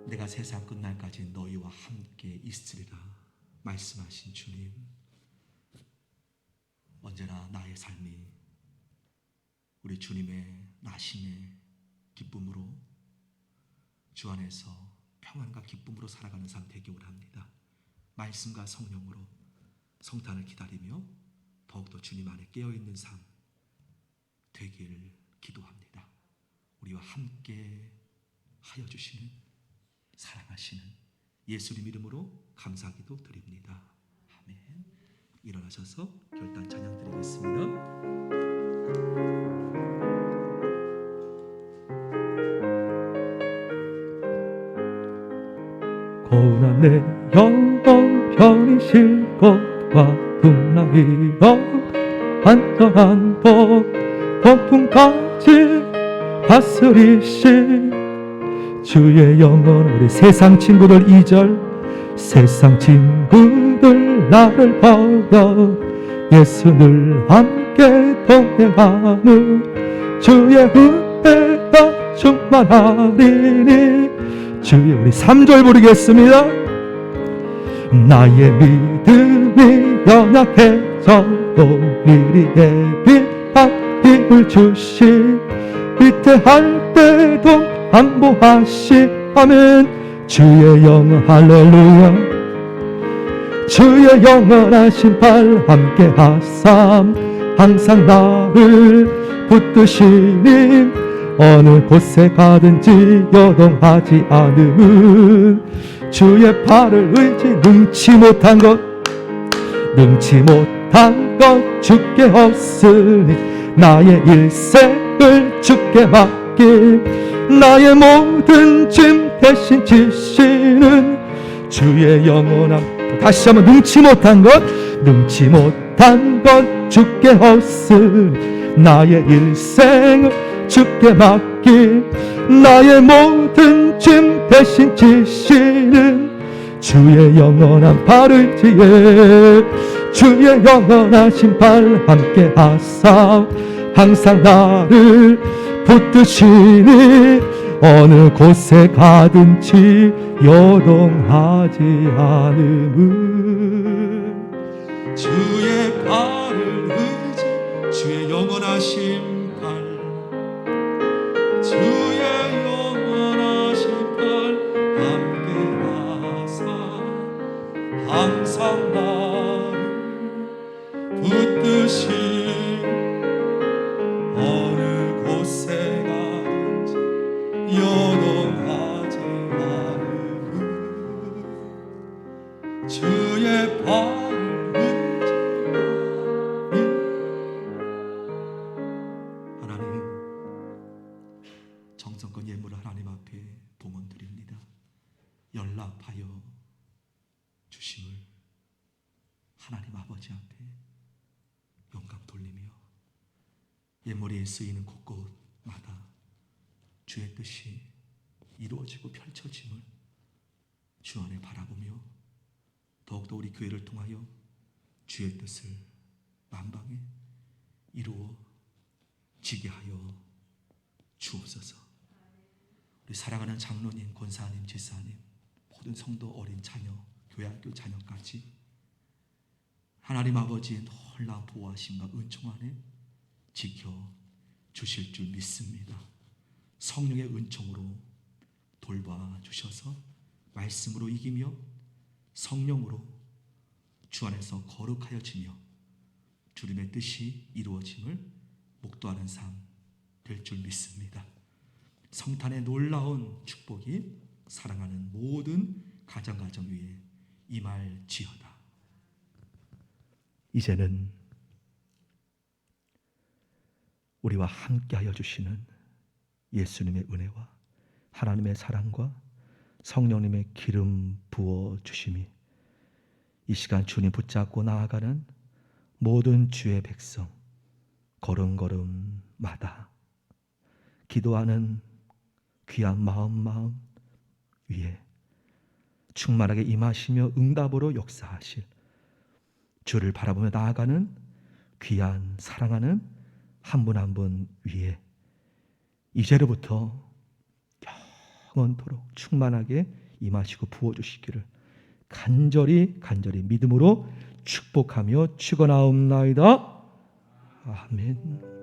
내가 세상 끝날까지 너희와 함께 있으리라 말씀하신 주님, 언제나 나의 삶이 우리 주님의 나심의 기쁨으로 주 안에서 평안과 기쁨으로 살아가는 삶 되기 원합니다. 말씀과 성령으로 성탄을 기다리며 더욱더 주님 안에 깨어있는 삶 되길 기도합니다. 우리와 함께 하여 주시는 사랑하시는 예수님 이름으로 감사기도 드립니다. 아멘. 일어나셔서 결단 찬양 드리겠습니다. 고난 내 영혼 편히 쉴 것과 풍랑이여 안전한 법 폭풍까지 다스리신 주의 영혼. 우리 세상 친구들 2절 세상 친구들 나를 버려 예수 늘 함께 동행하는 주의 은혜가 충만하리니. 주의 우리 3절 부르겠습니다. 나의 믿음이 연약해져도 미리 예비한 힘을 주시 위태할 때도 안보하시하면 주의 영원 할렐루야 주의 영원하신 팔 함께 하삼 항상 나를 붙드시니 어느 곳에 가든지 여동하지 않음은 주의 팔을 의지 능치 못한 것 주께 없으니 나의 일생을 주께 맡길 나의 모든 짐 대신 지시는 주의 영원함. 다시 한번 능치 못한 것 주께 없으니 나의 일생을 주께 맡길 나의 모든 짐 대신 지시는 주의 영원한 팔을 지에 주의 영원하신 팔 함께 하사 항상 나를 붙드시니 어느 곳에 가든지 요동하지 않음은 주의 팔을 의지 주의 영원하신 팔 주의 영원하신 팔 함께 하사 항상 나를 붙드시 어느 곳에 가든지 여동하지 않음은 주의 팔을 의지하니. 하나님, 정성껏 예물을 하나님 앞에 봉헌드립니다. 연락하여 주심을 하나님 아버지 앞에 영광 돌리며 예물이 쓰이는 곳곳마다 주의 뜻이 이루어지고 펼쳐짐을 주 안에 바라보며 더욱더 우리 교회를 통하여 주의 뜻을 만방에 이루어 지게 하여 주옵소서. 우리 사랑하는 장로님, 권사님, 집사님, 모든 성도 어린 자녀, 교회학교 자녀까지 하나님 아버지의 놀라운 보호하심과 은총 안에 지켜 주실 줄 믿습니다. 성령의 은총으로 돌봐 주셔서 말씀으로 이기며 성령으로 주 안에서 거룩하여지며 주님의 뜻이 이루어짐을 목도하는 삶 될 줄 믿습니다. 성탄의 놀라운 축복이 사랑하는 모든 가정 위에 임할지어다. 이제는 우리와 함께하여 주시는 예수님의 은혜와 하나님의 사랑과 성령님의 기름 부어 주심이 이 시간 주님 붙잡고 나아가는 모든 주의 백성 걸음걸음마다 기도하는 귀한 마음 위에 충만하게 임하시며 응답으로 역사하실 주를 바라보며 나아가는 귀한 사랑하는 한 분 한 분 위에 이제로부터 영원토록 충만하게 임하시고 부어주시기를 간절히 믿음으로 축복하며 축원하옵나이다. 아멘.